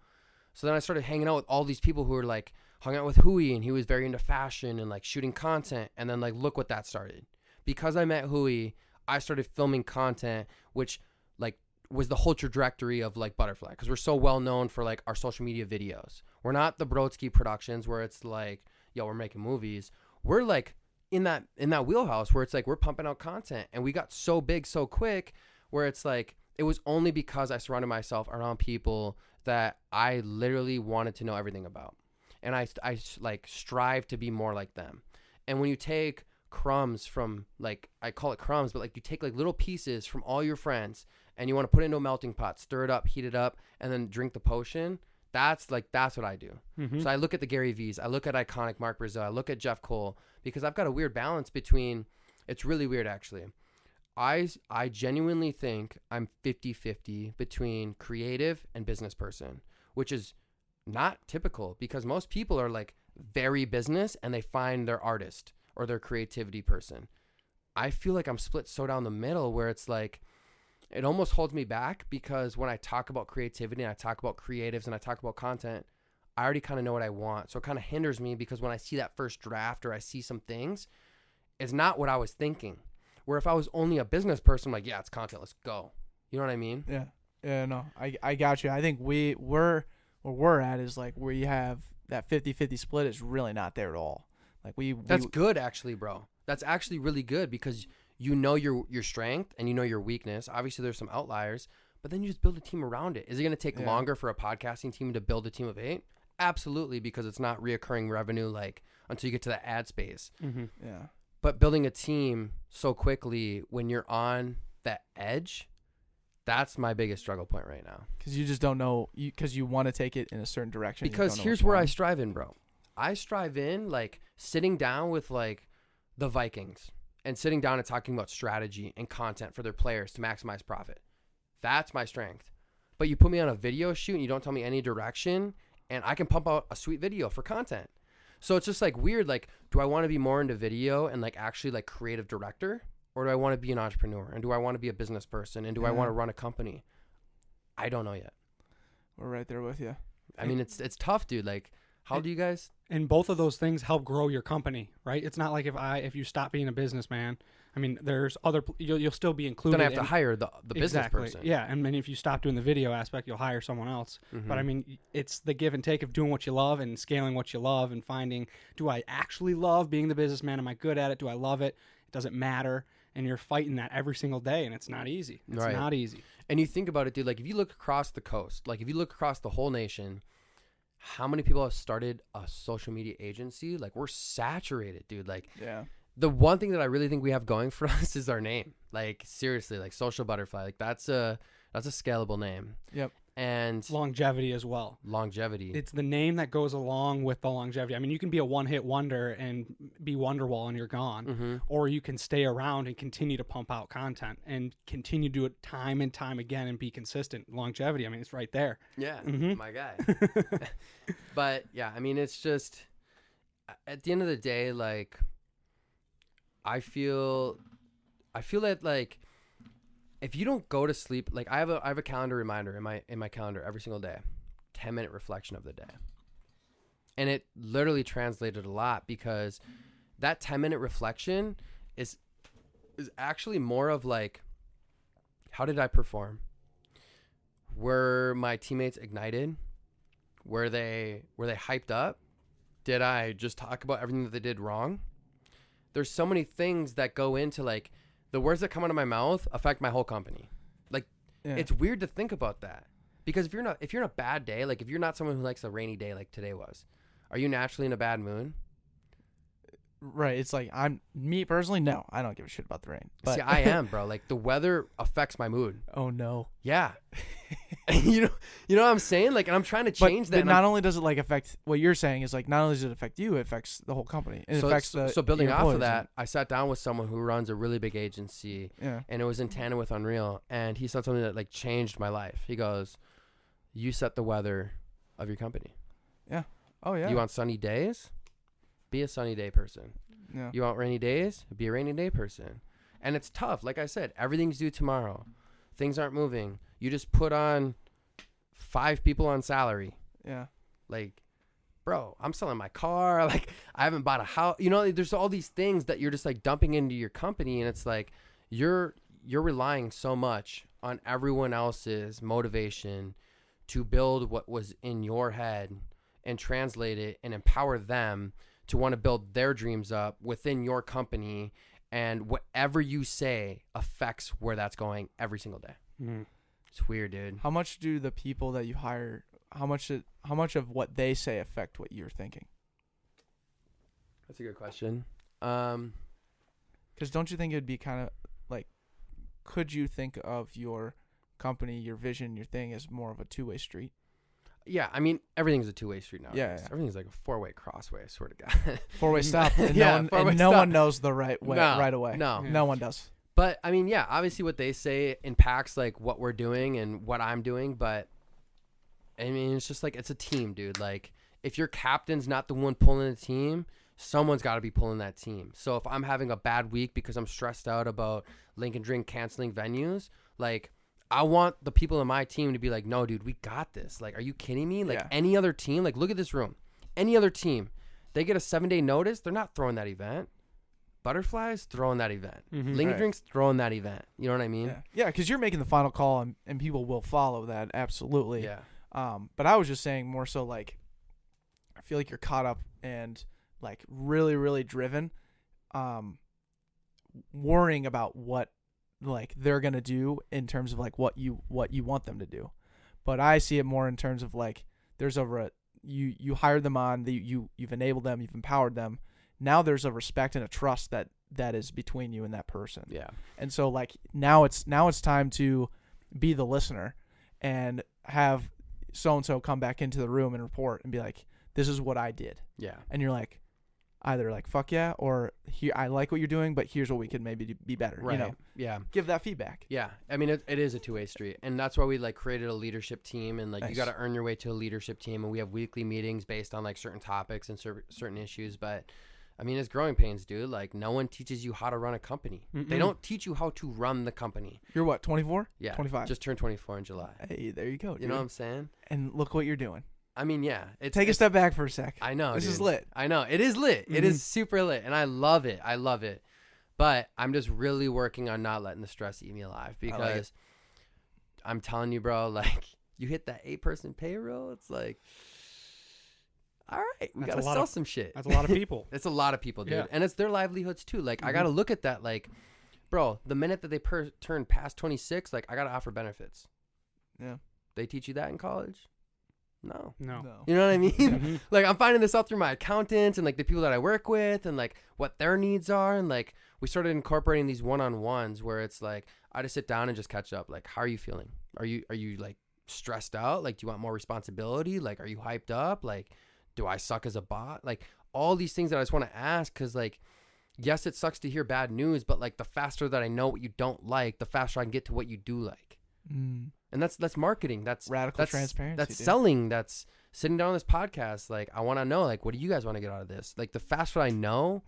B: So then I started hanging out with all these people who were like, hung out with Hui, and he was very into fashion and like shooting content. And then like, look what that started. Because I met Hui, I started filming content, which like was the whole trajectory of like Butterfly, because we're so well known for like our social media videos. We're not the Brodsky Productions where it's like, yo, we're making movies. We're like in that wheelhouse where it's like we're pumping out content, and we got so big so quick where it's like it was only because I surrounded myself around people that I literally wanted to know everything about, and I like strive to be more like them. And when you take crumbs from, like, I call it crumbs, but like you take like little pieces from all your friends and you want to put it into a melting pot, stir it up, heat it up, and then drink the potion. That's what I do.
C: Mhm.
B: So I look at the Gary V's, I look at iconic Mark Brazil, I look at Jeff Cole, because I've got a weird balance between, it's really weird actually. I genuinely think I'm 50-50 between creative and business person, which is not typical because most people are like very business and they find their artist or their creativity person. I feel like I'm split so down the middle where it's like, it almost holds me back because when I talk about creativity and I talk about creatives and I talk about content, I already kind of know what I want. So it kind of hinders me because when I see that first draft or I see some things, it's not what I was thinking. Where if I was only a business person, I'm like, yeah, it's content, let's go. You know what I mean?
A: Yeah. Yeah, no. I got you. I think we're where we're at is like where you have that 50-50 split is really not there at all. Like
B: That's good actually, bro. That's actually really good because you know your strength and you know your weakness. Obviously there's some outliers, but then you just build a team around it. Is it going to take longer for a podcasting team to build a team of 8? Absolutely, because it's not reoccurring revenue like until you get to the ad space.
C: Mm-hmm.
A: Yeah.
B: But building a team so quickly when you're on that edge, that's my biggest struggle point right now.
A: Because you just don't know, because you want to take it in a certain direction. You
B: Because
A: don't know
B: here's
A: what you
B: where I
A: want.
B: strive in, bro. I strive in like sitting down with like the Vikings and sitting down and talking about strategy and content for their players to maximize profit. That's my strength. But you put me on a video shoot and you don't tell me any direction, and I can pump out a sweet video for content. So it's just like weird. Like, do I want to be more into video and like actually like creative director, or do I want to be an entrepreneur, and do I want to be a business person, and do I want to run a company? I don't know yet.
A: We're right there with you.
B: I mean, it's tough, dude. Like, how do you guys?
C: And both of those things help grow your company, right? It's not like if you stop being a businessman, I mean, there's other you'll still be included.
B: Then I have to hire the business
C: exactly.
B: person.
C: Yeah, and then if you stop doing the video aspect, you'll hire someone else.
B: Mm-hmm.
C: But I mean, it's the give and take of doing what you love and scaling what you love and finding, do I actually love being the businessman? Am I good at it? Do I love it? It doesn't matter. And you're fighting that every single day, and it's not easy. It's
B: Right.
C: not easy.
B: And you think about it, dude, like if you look across the coast, like if you look across the whole nation, how many people have started a social media agency? Like we're saturated, dude. Like
A: Yeah.
B: the one thing that I really think we have going for us is our name. Like seriously, like Social Butterfly, like that's a scalable name.
A: Yep.
B: And
C: Longevity as well.
B: longevity.
C: It's the name that goes along with the longevity. I mean, you can be a one-hit wonder and be Wonderwall and you're gone,
B: Mm-hmm.
C: or you can stay around and continue to pump out content and continue to do it time and time again and be consistent. Longevity, I mean, it's right there.
B: Yeah,
C: Mhm.
B: my guy. But yeah, I mean, it's just at the end of the day, like I feel that like if you don't go to sleep, like I have a calendar reminder in my calendar every single day, 10-minute reflection of the day, and it literally translated a lot because that 10-minute reflection is actually more of like, how did I perform? Were my teammates ignited? Were they hyped up? Did I just talk about everything that they did wrong? There's so many things that go into like the words that come out of my mouth affect my whole company. Like
A: Yeah.
B: it's weird to think about that because if you're in a bad day, like if you're not someone who likes a rainy day like today was, are you naturally in a bad mood?
A: Right. It's like me personally. No, I don't give a shit about the rain. But
B: See, I am, bro. Like the weather affects my mood.
A: oh no.
B: Yeah. you know what I'm saying? Like, and I'm trying to change that.
A: But
B: and
A: not only does it like affect what you're saying is like not only does it affect you, it affects the whole company. It affects
B: so building
A: your
B: off of
A: employees
B: that, I sat down with someone who runs a really big agency,
A: Yeah.
B: and it was in tandem with Unreal, and he said something that like changed my life. He goes, "You set the weather of your company.
A: Oh yeah.
B: You want sunny days? Be a sunny day person.
A: Yeah.
B: You want rainy days? Be a rainy day person." And it's tough. Like I said, everything's due tomorrow. Things aren't moving. You just put on 5 people on salary.
A: Yeah.
B: Like, bro, I'm selling my car. Like, I haven't bought a house. You know, there's all these things that you're just like dumping into your company, and it's like you're relying so much on everyone else's motivation to build what was in your head and translate it and empower them to want to build their dreams up within your company, and whatever you say affects where that's going every single day.
C: Mm.
B: It's weird, dude.
A: How much do the people that you hire? How much of what they say affect what you're thinking?
B: That's a good question.
A: Because don't you think it'd be kind of like, could you think of your company, your vision, your thing as more of a two-way street?
B: Yeah, I mean, everything's a two-way street nowadays.
A: Yeah.
B: Everything's like a 4-way crossway, I swear to God.
A: Four-way stop. And
B: Yeah,
A: no
B: four-way
A: one, and no
B: stop.
A: one knows the right way
B: No,
A: right away.
B: no.
A: No one does.
B: But, I mean, yeah, obviously what they say impacts, like, what we're doing and what I'm doing. But, I mean, it's just like, it's a team, dude. Like, if your captain's not the one pulling the team, someone's got to be pulling that team. So if I'm having a bad week because I'm stressed out about Lincoln Drink canceling venues, like, I want the people in my team to be like, no, dude, we got this. Like, are you kidding me? Like,
A: Yeah.
B: any other team, like, look at this room. Any other team, they get a 7-day notice, they're not throwing that event. Butterflies, throwing that event.
C: Mhm.
B: Lincoln
A: Right.
B: Drinks, throwing that event. You know what I mean?
A: Yeah, because you're making the final call, and people will follow that absolutely.
B: Yeah.
A: But I was just saying more so like, I feel like you're caught up and like really, really driven, worrying about what like they're gonna do in terms of like what you want them to do. But I see it more in terms of like there's you hired them on, you've enabled them, you've empowered them. Now there's a respect and a trust that is between you and that person.
B: Yeah.
A: And so like now it's time to be the listener and have so and so come back into the room and report and be like, this is what I did.
B: Yeah.
A: And you're like, either like fuck yeah, or here I like what you're doing, but here's what we could maybe be better.
B: Right.
A: You know,
B: Yeah.
A: give that feedback.
B: Yeah. I mean, it is a two-way street. And that's why we like created a leadership team, and like you
A: Nice.
B: got to earn your way to a leadership team. And we have weekly meetings based on like certain topics and certain issues. But I mean, it's growing pains, dude. Like no one teaches you how to run a company. They
C: Mm-mm.
B: don't teach you how to run the company.
A: You're what, 24?
B: Yeah.
A: 25.
B: Just turned 24 in July.
A: Hey, there you go.
B: You know what I'm saying?
A: And look what you're doing.
B: I mean, yeah.
A: Take a step back for a sec.
B: I know.
A: This
B: dude.
A: is lit.
B: I know. It is lit. It is super lit. And I love it. I love it. But I'm just really working on not letting the stress eat me alive, because I'm telling you, bro, like you hit that 8-person payroll. It's like, all right, we
C: That's
B: got to
C: a lot
B: sell
C: of-
B: some shit.
C: That's a lot of people.
B: It's a lot of people, dude.
C: Yeah.
B: And it's their livelihoods too. Like I got to look at that. Like, bro, the minute that they turn past 26, like I got to offer benefits.
A: Yeah.
B: They teach you that in college? No.
C: No.
B: You know what I mean?
C: Mhm.
B: Like I'm finding this out through my accountants and like the people that I work with and like what their needs are. And like we started incorporating these one-on-ones where it's like I just sit down and just catch up. Like, how are you feeling? Are you like stressed out? Like, do you want more responsibility? Like, are you hyped up? Like, do I suck as a bot? Like, all these things that I just want to ask, because like, yes, it sucks to hear bad news, but like the faster that I know what you don't like, the faster I can get to what you do like. And that's marketing. That's
A: radical transparency.
B: That's
A: dude.
B: selling. That's sitting down on this podcast. Like, I want to know, like, what do you guys want to get out of this? Like, the faster I know,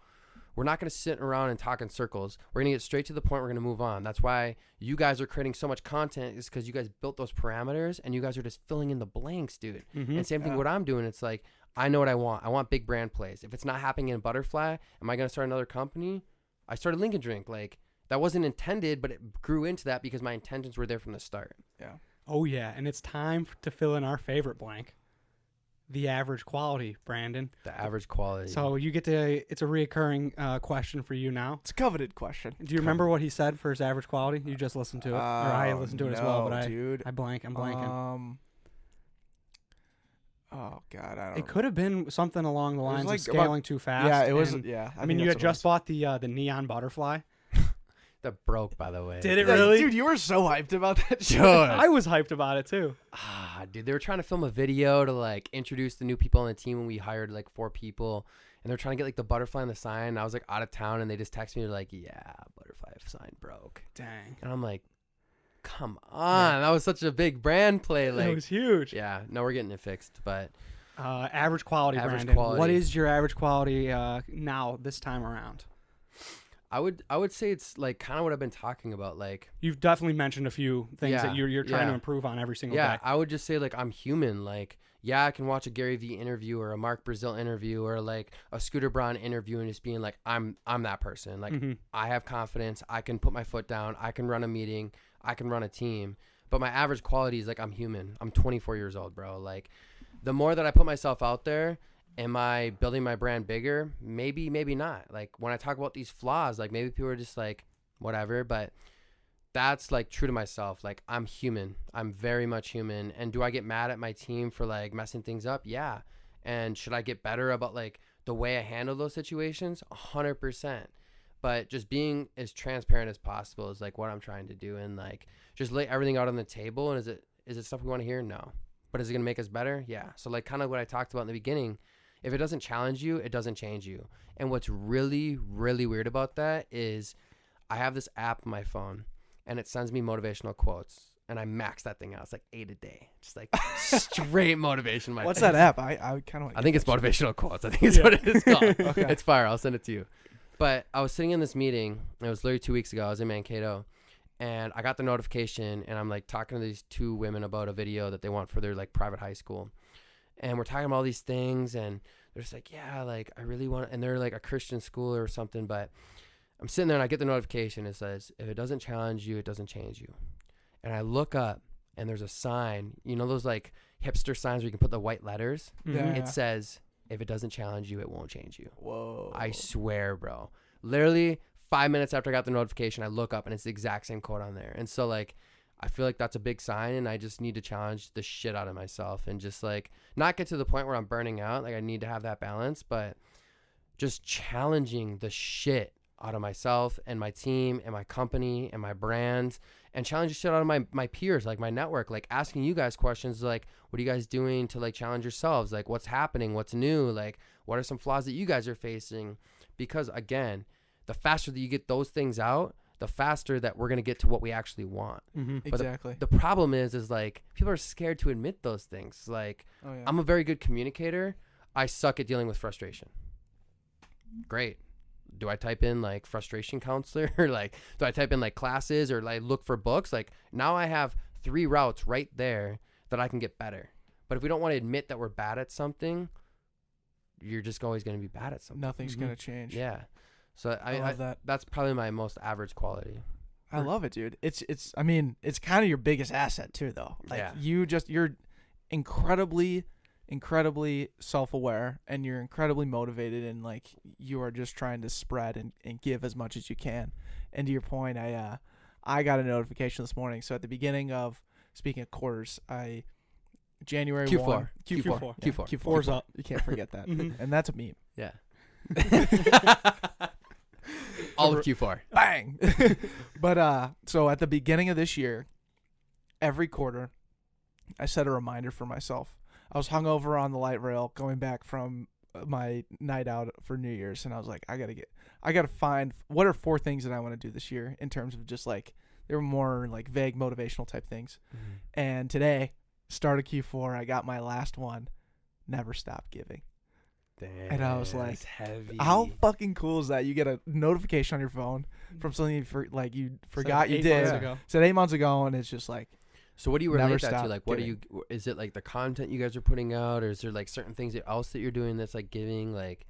B: we're not going to sit around and talk in circles. We're going to get straight to the point. We're going to move on. That's why you guys are creating so much content, is because you guys built those parameters and you guys are just filling in the blanks, dude. And same thing what I'm doing. It's like, I know what I want. I want big brand plays. If it's not happening in Butterfly, am I going to start another company? I started Lincoln Drink. Like, that wasn't intended, but it grew into that because my intentions were there from the start.
A: Yeah.
C: Oh, yeah. And it's time to fill in our favorite blank. The average quality, Brandon.
B: The average quality.
C: So you get to, it's a reoccurring question for you now.
A: It's a coveted question.
C: Do you remember what he said for his average quality? You just listened to it. Or I listened to it as well, but
A: dude.
C: I'm blanking.
A: Oh God, I don't.
C: It could have been something along the lines
A: like
C: of scaling too fast.
A: Yeah, it was.
C: and-
A: Yeah,
C: I mean, you had just bought the neon butterfly.
B: That broke, by the way.
C: Did it really?
A: Dude, you were so hyped about that shit.
C: I was hyped about it too.
B: Dude, they were trying to film a video to like introduce the new people on the team when we hired like 4 people, and they're trying to get like the butterfly on the sign. And I was like out of town, and they just texted me like, "Yeah, butterfly sign broke."
C: Dang.
B: And I'm like, "Come on, that was such a big brand play." Like,
C: It was huge.
B: yeah, no, we're getting it fixed, but
C: Average quality,
B: Average
C: Brandon.
B: quality.
C: What is your average quality now this time around?
B: I would say it's like kind of what I've been talking about. Like,
C: You've definitely mentioned a few things
B: Yeah,
C: that you're trying to
B: yeah.
C: improve on every single
B: yeah,
C: day.
B: I would just say like I'm human. Like, yeah, I can watch a Gary Vee interview or a Mark Brazil interview or like a Scooter Braun interview and just being like, I'm that person. Like, I have confidence. I can put my foot down. I can run a meeting. I can run a team. But my average quality is like I'm human. I'm 24 years old, bro. Like, the more that I put myself out there, am I building my brand bigger? Maybe, maybe not. Like, when I talk about these flaws, like maybe people are just like, whatever. But that's like true to myself. Like, I'm human. I'm very much human. And do I get mad at my team for like messing things up? Yeah. And should I get better about like the way I handle those situations? 100%. But just being as transparent as possible is like what I'm trying to do, and like just lay everything out on the table. And is it stuff we want to hear? No. But is it going to make us better? Yeah. So like kind of what I talked about in the beginning, if it doesn't challenge you, it doesn't change you. And what's really, really weird about that is I have this app on my phone and it sends me motivational quotes, and I max that thing out. It's like 8 a day. Just like straight motivation.
A: What's that app? I kind of.
B: I think it's motivational quotes. I think it's what it is called.
A: Okay.
B: It's fire. I'll send it to you. But I was sitting in this meeting, and it was literally 2 weeks ago. I was in Mankato, and I got the notification, and I'm like talking to these 2 women about a video that they want for their like private high school. And we're talking about all these things, and they're just like, yeah, like I really want, and they're like a Christian school or something. But I'm sitting there and I get the notification. It says, if it doesn't challenge you, it doesn't change you. And I look up, and there's a sign, you know, those like hipster signs where you can put the white letters.
A: Yeah.
B: It says, if it doesn't challenge you, it won't change you.
A: Whoa.
B: I swear, bro. Literally 5 minutes after I got the notification, I look up and it's the exact same quote on there. And so like, I feel like that's a big sign, and I just need to challenge the shit out of myself and just like not get to the point where I'm burning out. Like, I need to have that balance, but just challenging the shit out of myself and my team and my company and my brand, and challenge shit out of my peers, like my network, like asking you guys questions like, what are you guys doing to like challenge yourselves? Like, what's happening? What's new? Like, what are some flaws that you guys are facing? Because again, the faster that you get those things out, the faster that we're going to get to what we actually want. But
A: Exactly.
B: the problem is like people are scared to admit those things. Like,
A: Oh, yeah.
B: I'm a very good communicator. I suck at dealing with frustration. Great. Do I type in like frustration counselor or like, do I type in like classes or like look for books? Like, now I have 3 routes right there that I can get better. But if we don't want to admit that we're bad at something, you're just always going to be bad at something.
A: Nothing's gonna change.
B: Yeah. So
A: I love that.
B: that's probably my most average quality.
A: I love it, dude. It's I mean, it's kind of your biggest asset too, though. Like,
B: Yeah.
A: you're incredibly self-aware, and you're incredibly motivated, and like you are just trying to spread and give as much as you can. And to your point, I got a notification this morning. So at the beginning of, speaking of quarters, January
B: Q4.
A: 1.
C: Q4.
A: Yeah,
B: Q4.
C: Four's up.
A: You can't forget that.
C: Mhm.
A: And that's a meme.
B: Yeah. All of Q4.
A: Bang. But so at the beginning of this year, every quarter, I set a reminder for myself. I was hungover on the light rail going back from my night out for New Year's, and I was like, I gotta find what are 4 things that I want to do this year in terms of just like, they were more like vague motivational type things. And today, start of Q4, I got my last one, never stop giving.
B: Damn,
A: And I was like,
B: heavy.
A: how fucking cool is that? You get a notification on your phone from something you forgot you did. Said 8 months ago, and it's just like,
B: So what do you
A: never
B: relate that to?
A: stop
B: Like, what
A: giving.
B: is it like the content you guys are putting out, or is there like certain things else that you're doing that's like giving, like?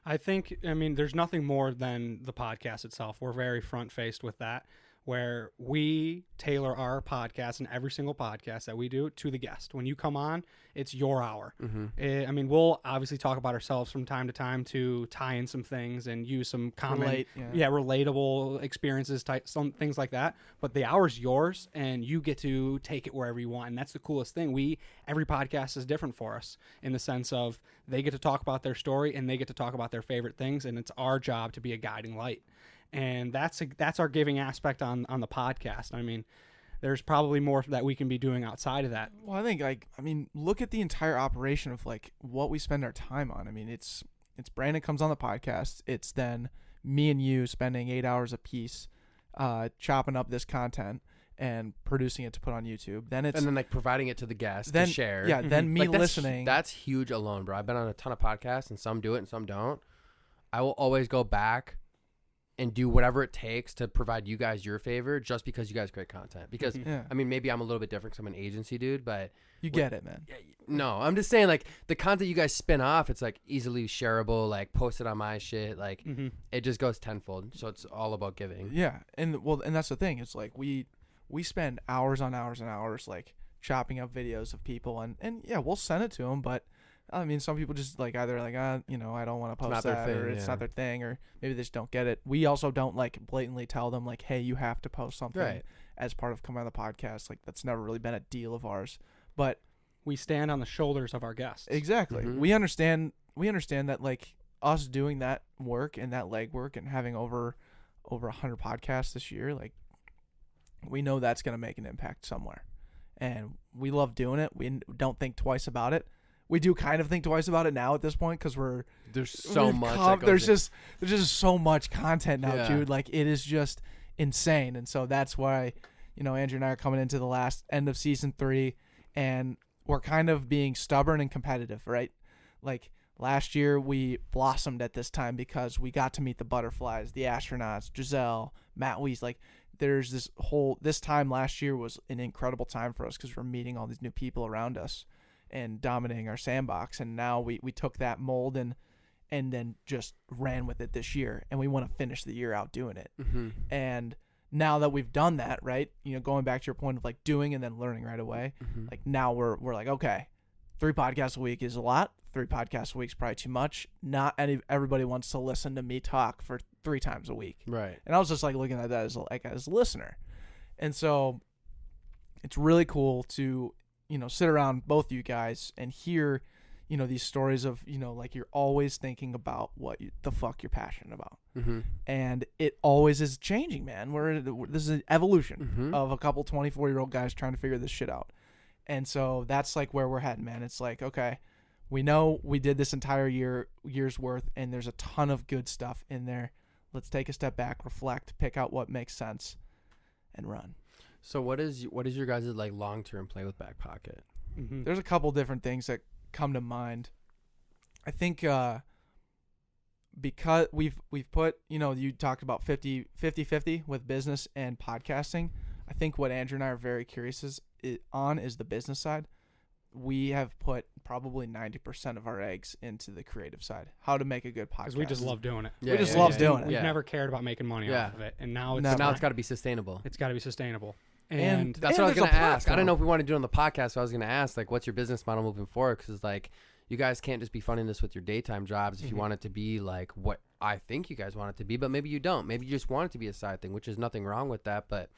C: I think, I mean, there's nothing more than the podcast itself. We're very front-faced with that, where we tailor our podcast and every single podcast that we do to the guest. When you come on, it's your hour. I mean, we'll obviously talk about ourselves from time to time to tie in some things and use some common, relatable experiences, some things like that. But the hour's yours, and you get to take it wherever you want. And that's the coolest thing. Every podcast is different for us in the sense of they get to talk about their story and they get to talk about their favorite things, and it's our job to be a guiding light. And that's our giving aspect on the podcast. I mean, there's probably more that we can be doing outside of that.
A: Well, I think look at the entire operation of like what we spend our time on. I mean, it's Brandon comes on the podcast. It's then me and you spending 8 hours a piece, chopping up this content and producing it to put on YouTube. Then it's
B: and then like providing it to the guest
A: then
B: to share.
A: Yeah, then me
B: Like,
A: listening.
B: That's huge alone, bro. I've been on a ton of podcasts, and some do it and some don't. I will always go back and do whatever it takes to provide you guys your favor, just because you guys create content. Because I mean, maybe I'm a little bit different because I'm an agency dude, but
A: you get it, man.
B: no, I'm just saying, like, the content you guys spin off, it's like easily shareable, like posted on my shit, like it just goes tenfold. So it's all about giving.
A: Yeah, and that's the thing. It's like we spend hours on hours and hours like chopping up videos of people, and yeah, we'll send it to them, but I mean, some people just like either like, I don't want to post that, or it's not their thing, or maybe they just don't get it. We also don't like blatantly tell them like, hey, you have to post something as part of coming on the podcast. Like, that's never really been a deal of ours, but
C: we stand on the shoulders of our guests.
A: Exactly. We understand that like us doing that work and that legwork and having over 100 podcasts this year, like we know that's going to make an impact somewhere, and we love doing it. We don't think twice about it. We do kind of think twice about it now at this point because
B: there's so much.
A: There's just so much content now, dude. Like, it is just insane, and so that's why, Andrew and I are coming into the last end of season 3, and we're kind of being stubborn and competitive, right? Like last year, we blossomed at this time because we got to meet the butterflies, the astronauts, Giselle, Matt Weiss. Like, there's this time last year was an incredible time for us because we're meeting all these new people around us and dominating our sandbox. And now we took that mold and then just ran with it this year, and we want to finish the year out doing it. And now that we've done that, right, going back to your point of like doing and then learning right away, like now we're like, okay, 3 podcasts a week is a lot. 3 podcasts a week is probably too much. Not everybody wants to listen to me talk for 3 times a week.
B: Right.
A: And I was just like looking at that as a listener. And so it's really cool to, sit around both you guys and hear, these stories of, like you're always thinking about what the fuck you're passionate about. And it always is changing, man. This is an evolution of a couple 24-year-old guys trying to figure this shit out. And so that's like where we're heading, man. It's like, okay, we know we did this entire year's worth, and there's a ton of good stuff in there. Let's take a step back, reflect, pick out what makes sense, and run.
B: So what is your guys' like long-term play with Backpocket?
A: There's a couple different things that come to mind. I think because we've put, you talked about 50-50 with business and podcasting. I think what Andrew and I are very curious is the business side. We have put probably 90% of our eggs into the creative side. How to make a good podcast.
C: Because we just love doing it.
A: We just love doing it.
C: We've never cared about making money off of it, and now it's
B: got to be sustainable.
C: It's got to be sustainable.
A: And
B: that's what I was going to ask. I don't know if we want to do it on the podcast, so I was going to ask, like, what's your business model moving forward? Because, like, you guys can't just be funding this with your daytime jobs if you want it to be, like, what I think you guys want it to be, but maybe you don't. Maybe you just want it to be a side thing, which is nothing wrong with that. But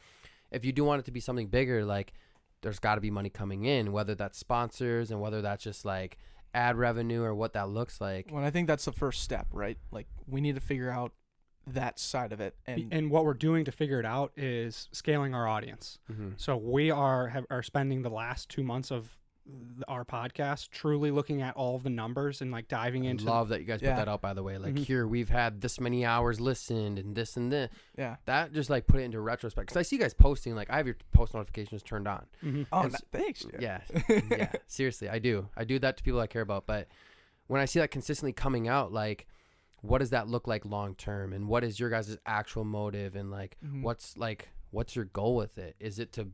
B: if you do want it to be something bigger, like, there's got to be money coming in, whether that's sponsors and whether that's just, like, ad revenue or what that looks like.
A: Well, I think that's the first step, right? Like, we need to figure out that side of it.
C: And what we're doing to figure it out is scaling our audience. So we are spending the last 2 months of our podcast truly looking at all of the numbers and like diving into.
B: Love that you guys put that out, by the way. Like here we've had this many hours listened and this and this.
A: Yeah,
B: that just like put it into retrospect, because I see you guys posting, like I have your post notifications turned on.
A: Oh, thanks. Dude.
B: Yeah. Seriously, I do that to people I care about. But when I see that consistently coming out, like, what does that look like long term, and what is your guys' actual motive, and like what's your goal with it? Is it to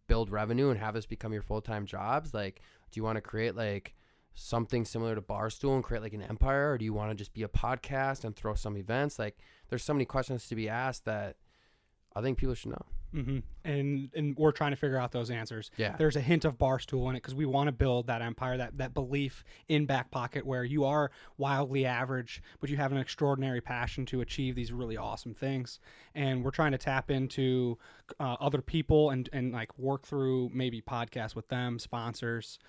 B: build revenue and have this become your full-time jobs? Like, do you want to create like something similar to Barstool and create like an empire, or do you want to just be a podcast and throw some events? Like, there's so many questions to be asked that I think people should know.
C: And we're trying to figure out those answers.
B: Yeah.
C: There's a hint of Barstool in it because we want to build that empire, that belief in Backpocket, where you are wildly average, but you have an extraordinary passion to achieve these really awesome things. And we're trying to tap into other people and like work through maybe podcasts with them, sponsors,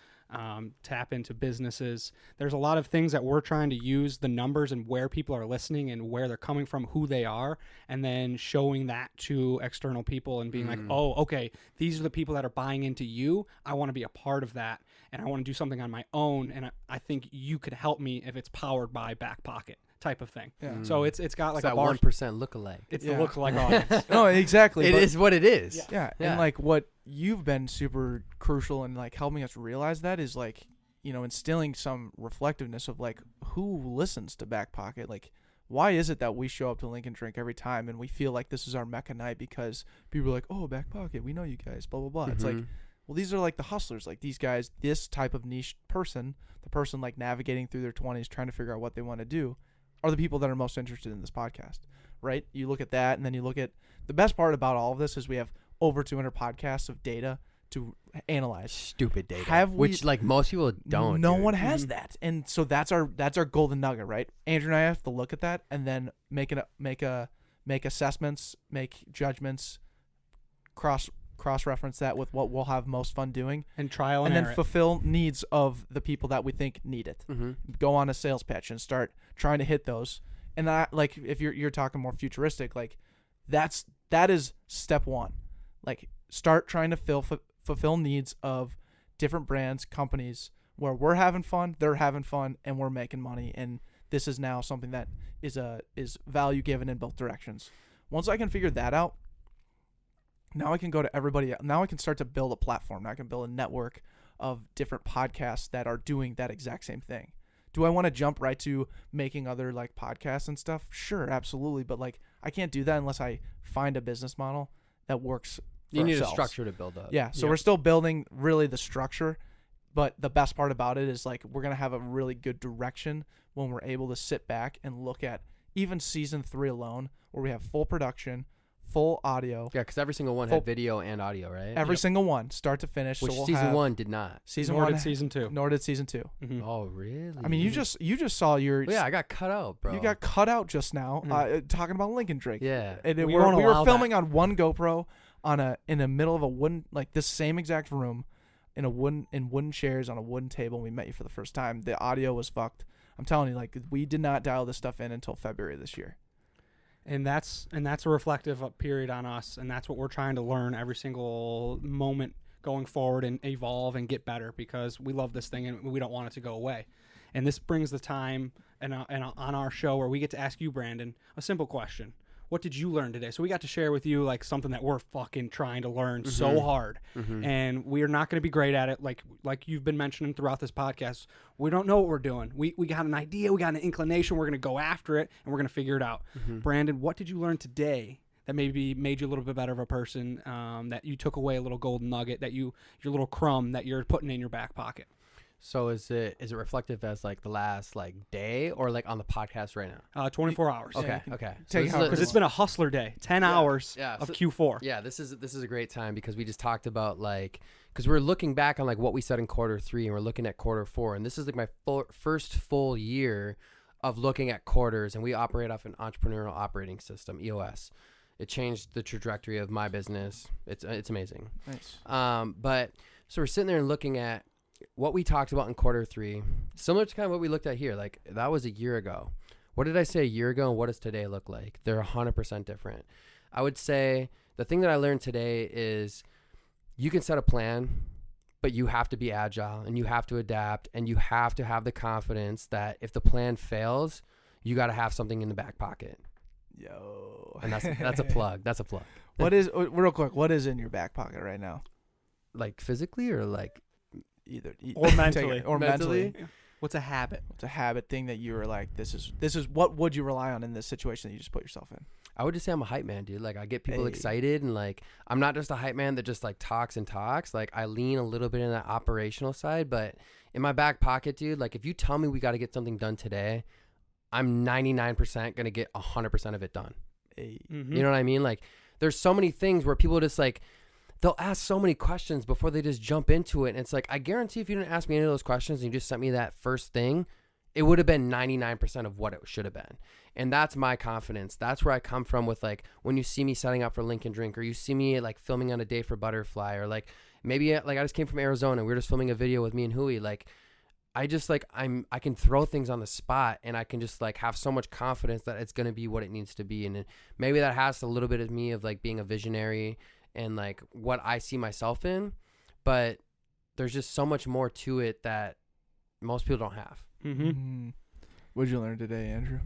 C: tap into businesses. There's a lot of things that we're trying to use the numbers and where people are listening and where they're coming from, who they are, and then showing that to external people and being like, oh, okay, these are the people that are buying into you. I want to be a part of that, and I want to do something on my own, and I think you could help me if it's powered by Backpocket type of thing. Yeah. So it's got like
B: it's
C: a
B: that 1% lookalike.
C: It's the lookalike audience.
A: No, exactly.
B: It is what it is.
A: Yeah. And like what you've been super crucial in like helping us realize that is like, you know, instilling some reflectiveness of like who listens to Backpocket. Like, why is it that we show up to Lincoln Drink every time and we feel like this is our Mecca night because people are like, oh, Backpocket, we know you guys, blah, blah, blah. It's like, well, these are like the hustlers, like these guys, this type of niche person, the person like navigating through their 20s, trying to figure out what they want to do, are the people that are most interested in this podcast, right? You look at that, and then you look at the best part about all of this is we have over 200 podcasts of data to analyze.
B: Stupid data, which like most people don't.
A: No one has that, and so that's our golden nugget, right? Andrew and I have to look at that and then make assessments, make judgments, cross-reference that with what we'll have most fun doing,
C: and trial
A: and
C: error
A: then fulfill needs of the people that we think need it. Go on a sales pitch and start trying to hit those. And that, like, if you're talking more futuristic, like that is step one. Like, start trying to fulfill needs of different brands, companies, where we're having fun, they're having fun, and we're making money. And this is now something that is value given in both directions. Once I can figure that out, now I can go to everybody. Now I can start to build a platform. Now I can build a network of different podcasts that are doing that exact same thing. Do I want to jump right to making other like podcasts and stuff? Sure, absolutely. But like, I can't do that unless I find a business model that works.
B: You need
A: ourselves.
B: a structure to build up.
A: Yeah. So we're still building really the structure, but the best part about it is like we're gonna have a really good direction when we're able to sit back and look at even season 3 alone, where we have full production, full audio.
B: Yeah, because every single one had video and audio, right?
A: Every single one, start to finish.
B: Which
A: so we'll
B: season 1 did not.
C: Nor did season 2.
A: Nor did season 2.
B: Oh, really?
A: I mean, you just saw your.
B: Well, yeah, I got cut out, bro.
A: You got cut out just now talking about Lincoln Drake.
B: Yeah,
A: and
C: we
A: we were filming
C: that.
A: on one GoPro in the middle of a wooden, like this same exact room, in wooden chairs on a wooden table. We met you for the first time. The audio was fucked. I'm telling you, like, we did not dial this stuff in until February this year.
C: And that's a reflective period on us, and that's what we're trying to learn every single moment going forward and evolve and get better, because we love this thing and we don't want it to go away. And this brings the time and on our show where we get to ask you, Brandon, a simple question. What did you learn today? So we got to share with you like something that we're fucking trying to learn so hard, and we are not going to be great at it. Like you've been mentioning throughout this podcast, we don't know what we're doing. We got an idea, we got an inclination. We're going to go after it, and we're going to figure it out. Brandon, what did you learn today that maybe made you a little bit better of a person? That you took away a little golden nugget, that your little crumb that you're putting in your back pocket.
B: So is it reflective as like the last like day or like on the podcast right now?
C: 24 hours.
B: Okay.
C: Because it's been a hustler day. 10 hours of Q4.
B: Yeah, this is a great time because we just talked about like, because we're looking back on like what we said in quarter 3 and we're looking at quarter 4, and this is like my first full year of looking at quarters, and we operate off an entrepreneurial operating system, EOS. It changed the trajectory of my business. It's amazing.
A: Nice.
B: But so we're sitting there and looking at what we talked about in quarter 3, similar to kind of what we looked at here. Like, that was a year ago. What did I say a year ago and what does today look like? They're 100% different. I would say the thing that I learned today is you can set a plan, but you have to be agile and you have to adapt and you have to have the confidence that if the plan fails, you got to have something in the back pocket.
A: Yo.
B: And that's a plug. That's a plug.
A: What is, real quick, what is in your back pocket right now?
B: Like physically or like
A: Either.
C: Or mentally.
A: Or mentally.
C: What's a habit?
A: It's a habit thing that you were like, this is what would you rely on in this situation that you just put yourself in?
B: I would just say I'm a hype man, dude. Like I get people
A: Hey.
B: excited and like I'm not just a hype man that just like talks and talks. Like I lean a little bit in that operational side, but in my back pocket, dude, like if you tell me we got to get something done today, I'm 99% going to get 100% of it done.
A: Hey.
C: Mm-hmm.
B: You know what I mean? Like there's so many things where people just like, they'll ask so many questions before they just jump into it. And it's like, I guarantee if you didn't ask me any of those questions and you just sent me that first thing, it would have been 99% of what it should have been. And that's my confidence. That's where I come from with like, when you see me setting up for Lincoln Drink or you see me like filming on a day for Butterfly or like maybe like I just came from Arizona. We were just filming a video with me and Hui. Like I just like, I can throw things on the spot and I can just like have so much confidence that it's going to be what it needs to be. And maybe that has a little bit of me of like being a visionary and like what I see myself in, but there's just so much more to it that most people don't have.
C: Mm-hmm.
A: What did you learn today, Andrew?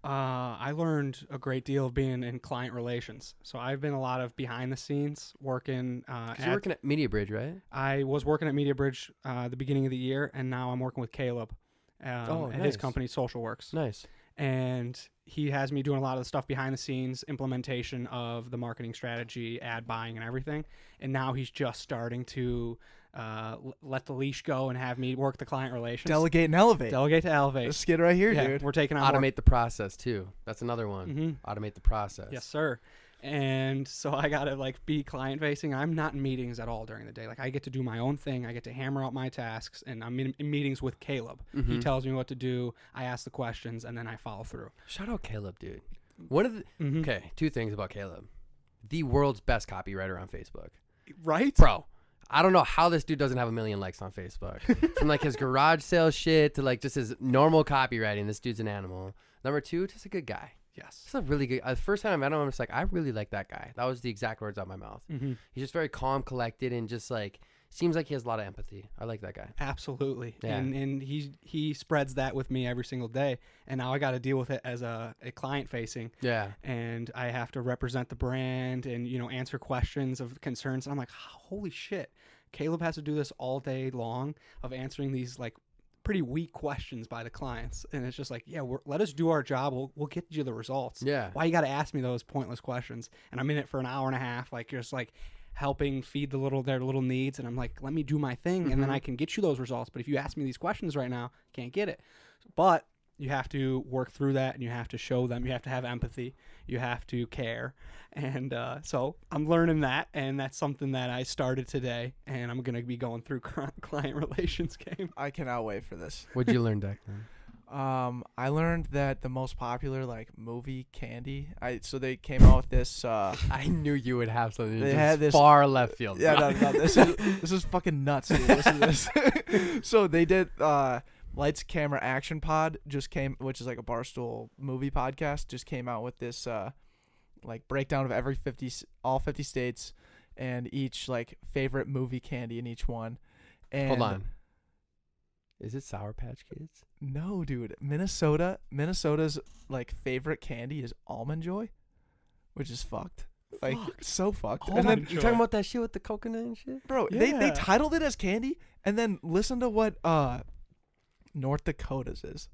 C: I learned a great deal of being in client relations. So I've been a lot of behind the scenes working.
B: 'Cause you're working at Media Bridge, right?
C: I was working at Media Bridge the beginning of the year, and now I'm working with Caleb at his
B: nice.
C: company, Social Works.
B: Nice.
C: And he has me doing a lot of the stuff behind the scenes, implementation of the marketing strategy, ad buying, and everything. And now he's just starting to let the leash go and have me work the client relations.
A: Delegate and elevate.
C: Delegate to elevate.
A: This skid right here,
C: Yeah,
A: dude.
C: we're taking on more.
B: Automate the process too. That's another one.
C: Mhm.
B: Automate the process.
C: Yes, sir. And so I got to like be client facing. I'm not in meetings at all during the day. Like I get to do my own thing. I get to hammer out my tasks, and I'm in meetings with Caleb. He tells me what to do. I ask the questions, and then I follow through.
B: Shout out Caleb, dude. One of the okay, two things about Caleb. The world's best copywriter on Facebook.
C: Right?
B: Bro, I don't know how this dude doesn't have 1 million likes on Facebook. From like his garage sales shit to like just his normal copywriting. This dude's an animal. Number two, just a good guy.
C: Yes.
B: He's a really good. The first time I met him, I'm just like, I really like that guy. That was the exact words out of my mouth.
C: Mm-hmm.
B: He's just very calm, collected, and just like seems like he has a lot of empathy. I like that guy.
C: Absolutely.
B: Yeah.
C: And he spreads that with me every single day. And now I got to deal with it as a client facing.
B: Yeah.
C: And I have to represent the brand and, you know, answer questions of concerns. And I'm like, holy shit. Caleb has to do this all day long of answering these like pretty weak questions by the clients. And it's just like, yeah, let us do our job. We'll get you the results.
B: Yeah.
C: Why you got to ask me those pointless questions? And I'm in it for an hour and a half, like just like helping feed their little needs. And I'm like, let me do my thing. And then I can get you those results. But if you ask me these questions right now, can't get it. But you have to work through that and you have to show them. You have to have empathy. You have to care. And so I'm learning that. And that's something that I started today. And I'm going to be going through client relations game.
A: I cannot wait for this.
B: What'd you learn, Declan?
A: I learned that the most popular like movie candy. So they came out with this.
B: I knew you would have something.
A: They
B: Just
A: had this
B: far left field.
A: Yeah, no, this is fucking nuts, dude. Listen to this. So they did Lights, Camera, Action Pod which is like a Barstool movie podcast, just came out with this like breakdown of all 50 states and each like favorite movie candy in each one. And
B: Hold on. Is it Sour Patch Kids?
A: No, dude. Minnesota's like favorite candy is Almond Joy, which is fucked. Like so fucked. And then
B: You talking about that shit with the coconut and shit?
A: bro,
C: Yeah.
A: they titled it as candy, and then listen to what North Dakota's is.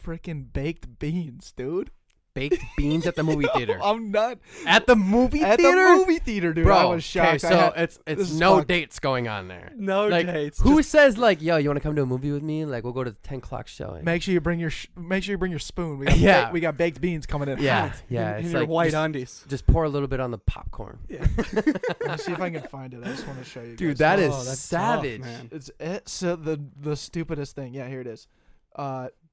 A: Freaking baked beans, dude.
B: Baked beans at the movie theater.
A: I'm not
B: At the movie
A: at
B: theater?
A: the movie theater, dude.
B: Bro,
A: I was shocked.
B: okay, so
A: this
B: it's
A: is
B: no
A: fucked.
B: dates going on there.
C: No
B: Like,
C: dates.
B: who
C: Just-
B: says like, yo, you want to come to a movie with me? Like, we'll go to the 10 o'clock showing.
A: Make sure you bring your spoon. We got
B: Yeah.
A: we got baked beans coming in.
B: Yeah,
A: hot.
B: yeah.
C: in
B: It's
C: your
B: like
C: white
B: just,
C: undies.
B: just pour a little bit on the popcorn.
A: Yeah. Let me see if I can find it. I just want to show you,
B: Dude,
A: guys.
B: that is
C: Oh, that's
B: savage.
C: tough, man.
A: It's so the stupidest thing. Yeah, here it is.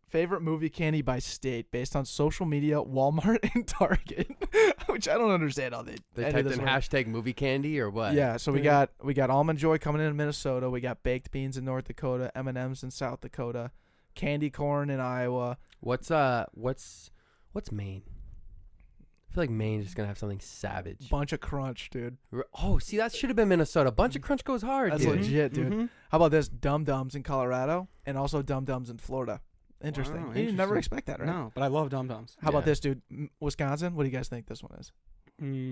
A: Favorite movie candy by state based on social media, Walmart and Target, which I don't understand how
B: They
A: any of
B: typed
A: this
B: in
A: works.
B: hashtag movie candy or what?
A: Yeah, so we
C: Yeah.
A: got Almond Joy coming in Minnesota. We got baked beans in North Dakota, M&Ms in South Dakota, candy corn in Iowa,
B: What's Maine? I feel like Maine's just gonna have something savage.
A: Bunch of crunch, dude.
B: Oh, see, that should have been Minnesota. Bunch of crunch goes hard.
A: That's
B: dude.
A: legit, dude.
C: Mhm.
A: How about this? Dum Dums in Colorado and also Dum Dums in Florida. Interesting.
C: Wow,
A: You never
C: interesting.
A: expect that, right?
C: No, but I love Dum Dums.
A: How about
B: Yeah.
A: this, dude? Wisconsin. What do you guys think this one is?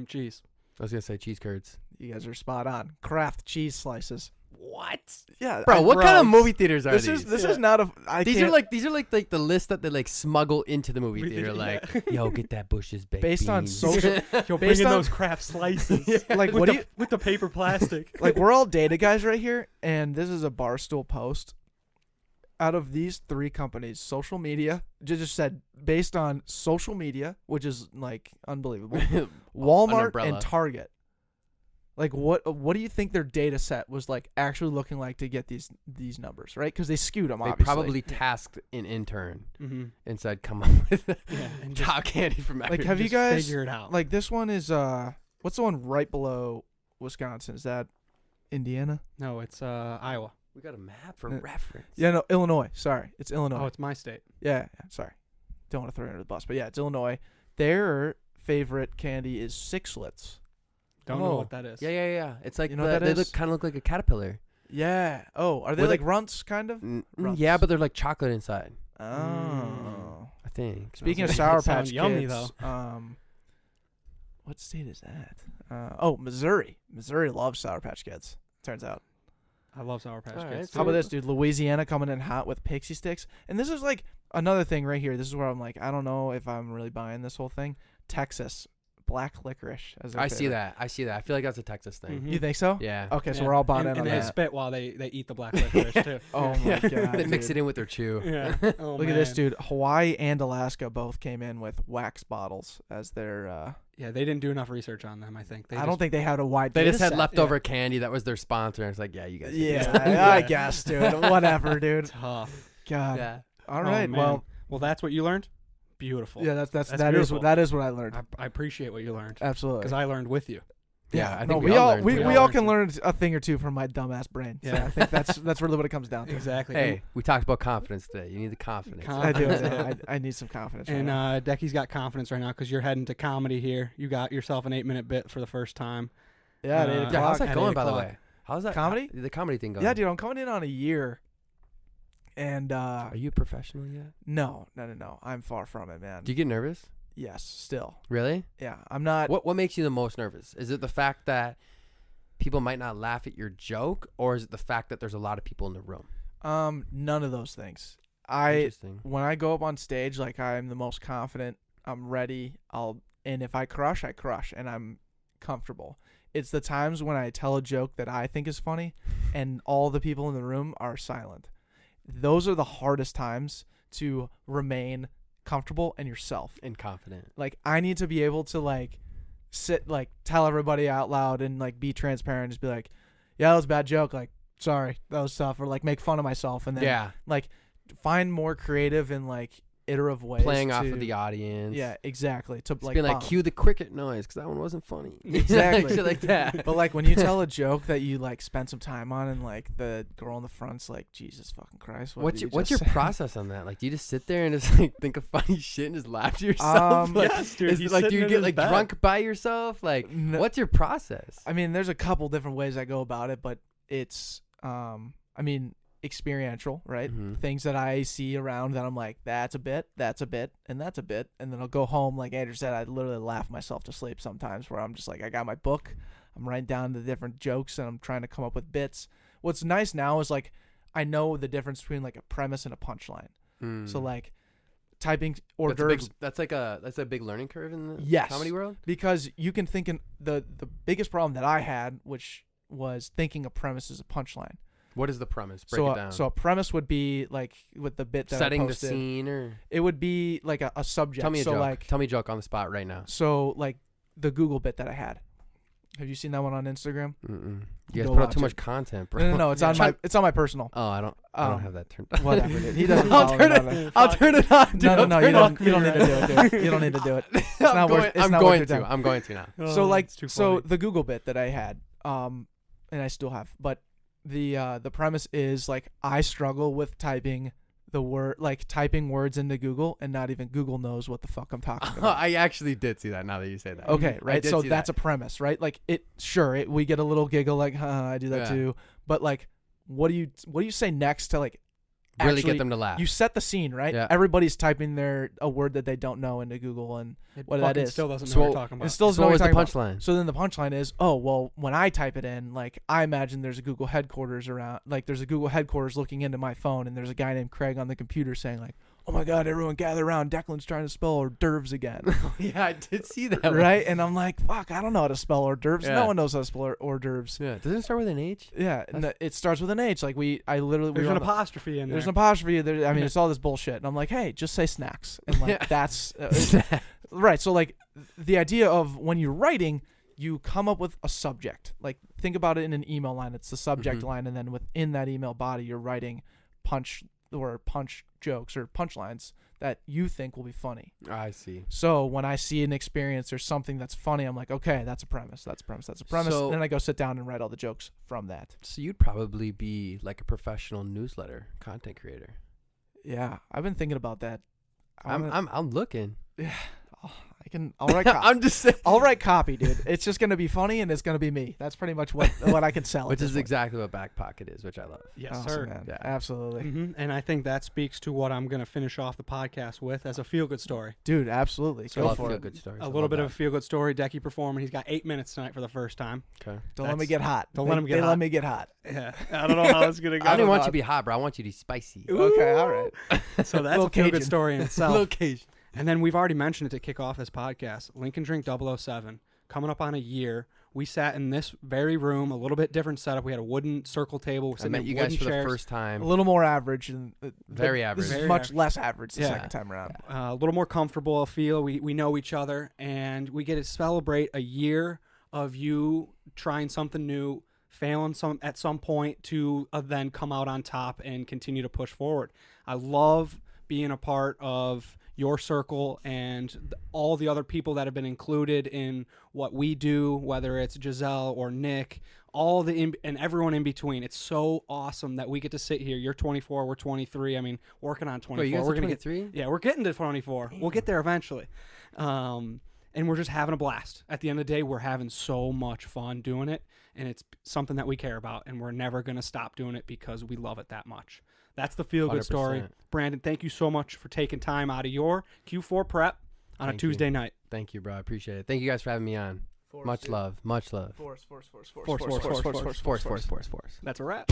C: Cheese.
B: I was gonna say cheese curds.
A: You guys are spot on. Kraft cheese slices.
B: What?
A: Yeah,
B: Bro, what kind of
A: bro,
B: movie theaters are
A: This
B: these?
A: is not a. I
B: These
A: can't,
B: are like the list that they like smuggle into the movie theater. Like, yo, get that Bush's baked
A: Based on
B: beans.
A: social-
C: Yo,
A: Based
C: bring in
A: on-
C: those craft slices.
A: like
C: with
A: what
C: the,
A: do you
C: with the paper plastic.
A: like? We're all data guys right here, and this is a Barstool post. Out of these 3 companies, social media just said based on social media, which is like unbelievable. Walmart
B: umbrella.
A: and Target. Like what do you think their data set was like actually looking like to get these numbers, right? Because they skewed them.
B: They
A: Obviously,
B: probably tasked an intern
C: Mm-hmm.
B: and said, "Come up with
C: Yeah, and just
B: top candy from
A: like
B: every-"
A: have you
C: just
A: guys
C: figure it out.
A: like this one is what's the one right below Wisconsin? Is that Indiana?
C: No, it's Iowa.
B: We got a map for
A: Uh,
B: reference.
A: Yeah, no, Illinois. Sorry, it's Illinois.
C: Oh, it's my state.
A: Yeah, sorry. Don't want to throw it under the bus, but yeah, it's Illinois. Their favorite candy is Sixlets.
C: Don't know what that is.
B: Yeah. It's like
A: You know what that
B: they
A: is?
B: kind of look like a caterpillar.
A: Yeah. Oh, are they
B: With
A: like runts, kind of?
B: Mm, yeah, but they're like chocolate inside.
A: Oh.
B: I think.
A: Speaking of
C: Sounds
A: Sour
C: sound
A: Patch
C: yummy,
A: Kids, what state is that? Missouri. Missouri loves Sour Patch Kids. Turns out.
C: I love Sour Patch
B: All
C: Kids.
B: right,
A: How about this, dude? Louisiana coming in hot with Pixie Sticks, and this is like another thing right here. This is where I'm like, I don't know if I'm really buying this whole thing. Texas black licorice. As their
B: I see
A: favorite.
B: that. I see that. I feel like that's a Texas thing.
C: Mhm.
A: You think so?
B: Yeah.
A: Okay, so
C: Yeah.
A: we're all bought
C: and,
A: in on
C: and they
A: that.
C: spit while they eat the black licorice too.
A: Oh my
B: Yeah.
A: god!
B: They mix
A: dude.
B: it in with their chew.
C: Yeah. Oh,
A: Look at this,
C: man.
A: dude. Hawaii and Alaska both came in with wax bottles as their.
C: Yeah, they didn't do enough research on them. I think.
A: I don't think they had a wide.
B: They
A: data
B: just had
A: set.
B: leftover candy that was their sponsor. And it's like, yeah, you guys.
A: Yeah, I guess, dude. Whatever, dude.
C: tough.
A: God.
B: Yeah.
A: All
C: Oh,
A: right.
C: man. Well, that's what you learned. Beautiful.
A: Yeah, that is
C: beautiful.
A: that is what I learned.
C: I appreciate what you learned
A: Absolutely.
C: because I learned with you.
B: Yeah, I think
A: no,
B: we all learned.
A: we
C: We
A: all
C: all
A: can
C: learned
A: learn a thing or two from my dumbass brain. So
C: Yeah.
A: I think that's really what it comes down to.
C: Exactly.
B: Hey, we talked about confidence today. You need the confidence.
A: I do.
C: Confidence.
A: I need some confidence. Right
C: And
A: now.
C: Decky's got confidence right now because you're heading to comedy here. You got yourself an 8-minute bit for the first time.
A: Yeah, at 8
C: yeah,
A: o'clock.
B: Yeah, how's that
C: At
B: going,
C: 8
B: by the
C: o'clock.
B: way? How's that
A: Comedy?
B: The comedy thing going?
A: Yeah, dude, I'm coming in on a year. And
B: Are you a professional yet?
A: no. I'm far from it, man.
B: Do you get nervous?
A: Yes, still.
B: Really?
A: Yeah, I'm not.
B: What makes you the most nervous? Is it the fact that people might not laugh at your joke, or is it the fact that there's a lot of people in the room?
A: None of those things.
B: Interesting.
A: When I go up on stage, like I'm the most confident. I'm ready. And if I crush, I crush, and I'm comfortable. It's the times when I tell a joke that I think is funny, and all the people in the room are silent. Those are the hardest times to remain comfortable and yourself.
B: And confident.
A: Like I need to be able to like sit, like tell everybody out loud and like be transparent. Just be like, yeah, that was a bad joke. Like, sorry, that was tough. Or like make fun of myself, and then
B: Yeah.
A: like find more creative and like iterative ways
B: Playing off
A: to-
B: of the audience.
A: Yeah, exactly. To
B: Just
A: like
B: being like,
A: bomb.
B: cue the cricket noise because that one wasn't funny.
A: Exactly.
B: Shit like that.
A: But like when you tell a joke that you like spend some time on, and like the girl in the front's like, Jesus fucking Christ,
B: What's
A: did you
B: your
A: just say?"
B: process on that? Like, do you just sit there and just like think of funny shit and just laugh to yourself? Like,
C: Yes, dude,
B: is
C: he's
B: it like do
C: sitting
B: you
C: in
B: get
C: his
B: like
C: bed.
B: drunk by yourself? Like,
A: No.
B: what's your process?
A: I mean, there's a couple different ways I go about it, but it's experiential, right?
B: Mhm.
A: Things that I see around that I'm like, that's a bit, and that's a bit, and then I'll go home. Like Andrew said, I literally laugh myself to sleep sometimes. Where I'm just like, I got my book, I'm writing down the different jokes, and I'm trying to come up with bits. What's nice now is like I know the difference between like a premise and a punchline. So like typing hors d'oeuvres.
B: That's a big learning curve in the
A: Yes.
B: comedy world.
A: Because you can think in the biggest problem that I had, which was thinking a premise is a punchline.
B: What is the premise? Break
A: So
B: it down.
A: so a premise would be like with the bit that I
B: setting the
A: posted,
B: scene, or
A: it would be like a subject.
B: tell me a
A: so
B: joke.
A: like
B: Tell me a joke on the spot right now.
A: so like the Google bit that I had. Have you seen that one on Instagram?
B: Mm-mm. You guys
A: Go
B: put out
A: watch
B: too
A: it.
B: much content, bro.
A: No, it's on my personal.
B: Oh, I don't have that turned on.
A: Whatever, dude. He doesn't
B: I'll
A: follow
B: turn
A: me
B: it.
A: on that.
B: I'll turn it on. Dude.
A: No, you don't need to do it, dude. You don't need to do it. It's not worth. It's
B: I'm
A: not
B: going
A: worth your
B: to.
A: time.
B: I'm going to now.
A: So like
C: it's too
A: so
C: funny.
A: the Google bit that I had, and I still have, but the premise is like I struggle with typing the word, like typing words into Google, and not even Google knows what the fuck I'm talking about.
B: I actually did see that. Now that you say that.
A: Okay,
B: I
A: right.
B: did
A: So
B: see
A: that's
B: that.
A: a premise, right? Like we get a little giggle, like, huh, I do that
B: Yeah.
A: too. But like, what do you say next to like
B: Really
A: actually
B: get them to laugh.
A: You set the scene, right?
B: Yeah.
A: Everybody's typing a word that they don't know into Google, and what that
C: fucking
A: is.
C: still doesn't know
B: So
C: what you're talking about.
A: It still doesn't
B: So
A: know
B: what
A: what
B: was
A: you're
B: the
A: talking about.
B: punchline?
A: So then the punchline is, oh, well, when I type it in, like, I imagine there's a Google headquarters around, like, there's a Google headquarters looking into my phone, and there's a guy named Craig on the computer saying, like, oh my God, everyone gather around. Declan's trying to spell hors d'oeuvres again.
B: Yeah, I did see that.
A: Right? And I'm like, fuck, I don't know how to spell hors d'oeuvres.
B: Yeah.
A: No one knows how to spell hors d'oeuvres.
B: Yeah. Doesn't it start with an H?
A: Yeah. And it starts with an H. Like, I literally.
C: There's
A: we
C: an
A: were on a-
C: apostrophe in there.
A: There's an apostrophe. I mean, it's all this bullshit. And I'm like, hey, just say snacks. And like, that's right. So like, the idea of when you're writing, you come up with a subject. Like, think about it in an email line. It's the subject line, and then within that email body, you're writing punch jokes or punchlines that you think will be funny.
B: I see.
A: So when I see an experience or something that's funny, I'm like, okay, that's a premise. That's a premise. That's a premise.
B: So-
A: and then I go sit down and write all the jokes from that.
B: So you'd probably be like a professional newsletter content creator.
A: Yeah, I've been thinking about that.
B: I'm looking.
A: Yeah, I'll write copy.
B: I'm just saying.
A: I'll write copy, dude. It's just gonna be funny, and it's gonna be me. That's pretty much what I can sell.
B: Which
A: at
B: is
A: this point.
B: exactly what Backpocket is, which I love.
C: Yes,
A: Awesome,
C: sir.
A: man.
B: Yeah.
A: Absolutely,
C: And I think that speaks to what I'm going to finish off the podcast with as a feel-good story.
A: dude. Absolutely.
B: So I
A: Go
B: love
A: for
B: feel
A: it.
B: good stories.
C: A little bit of a feel-good story. Decky performing. He's got 8 minutes tonight for the first time.
B: Okay.
A: Don't let me
C: That's-
A: get hot.
C: don't let him get
A: They
C: hot.
A: let me get hot.
C: Yeah, I don't know how it's going to
B: I
C: go.
B: didn't want
A: know.
B: you to be hot, bro. I want you to be spicy.
A: Okay, all right.
C: So that's
A: Little
C: a feel-good
A: Cajun.
C: story in itself.
B: Location.
C: And then we've already mentioned it to kick off this podcast. Lincoln Drink 007, coming up on a year. We sat in this very room, a little bit different setup. We had a wooden circle table.
B: I
C: Sitting
B: met
C: in
B: you guys
C: wooden
B: for
C: chairs.
B: the first
A: A
B: time.
A: little more average, and
B: Very
A: This
B: average.
A: is
C: Very
A: much
C: average.
A: less average the
C: Yeah.
A: second time around.
C: A little more comfortable, I feel. We know each other, and we get to celebrate a year of you trying something new, failing at some point to then come out on top and continue to push forward. I love being a part of your circle and all the other people that have been included in what we do, whether it's Giselle or Nick, and everyone in between. It's so awesome that we get to sit here. You're 24, we're 23. I mean, working on 24.
B: Wait, you guys
C: we're
B: are
C: gonna
B: 23?
C: Yeah, we're getting to 24. We'll get there eventually. And we're just having a blast. At the end of the day, we're having so much fun doing it, and it's something that we care about, and we're never going to stop doing it because we love it that much. That's the feel-good story.
B: 100%.
C: Brandon, thank you so much for taking time out of your Q4 prep on a
B: Thank you.
C: Tuesday night.
B: Thank you, bro. I appreciate it. Thank you guys for having me on. Much love. Much love.
A: Force.
C: Force.
B: Force.
C: That's a wrap.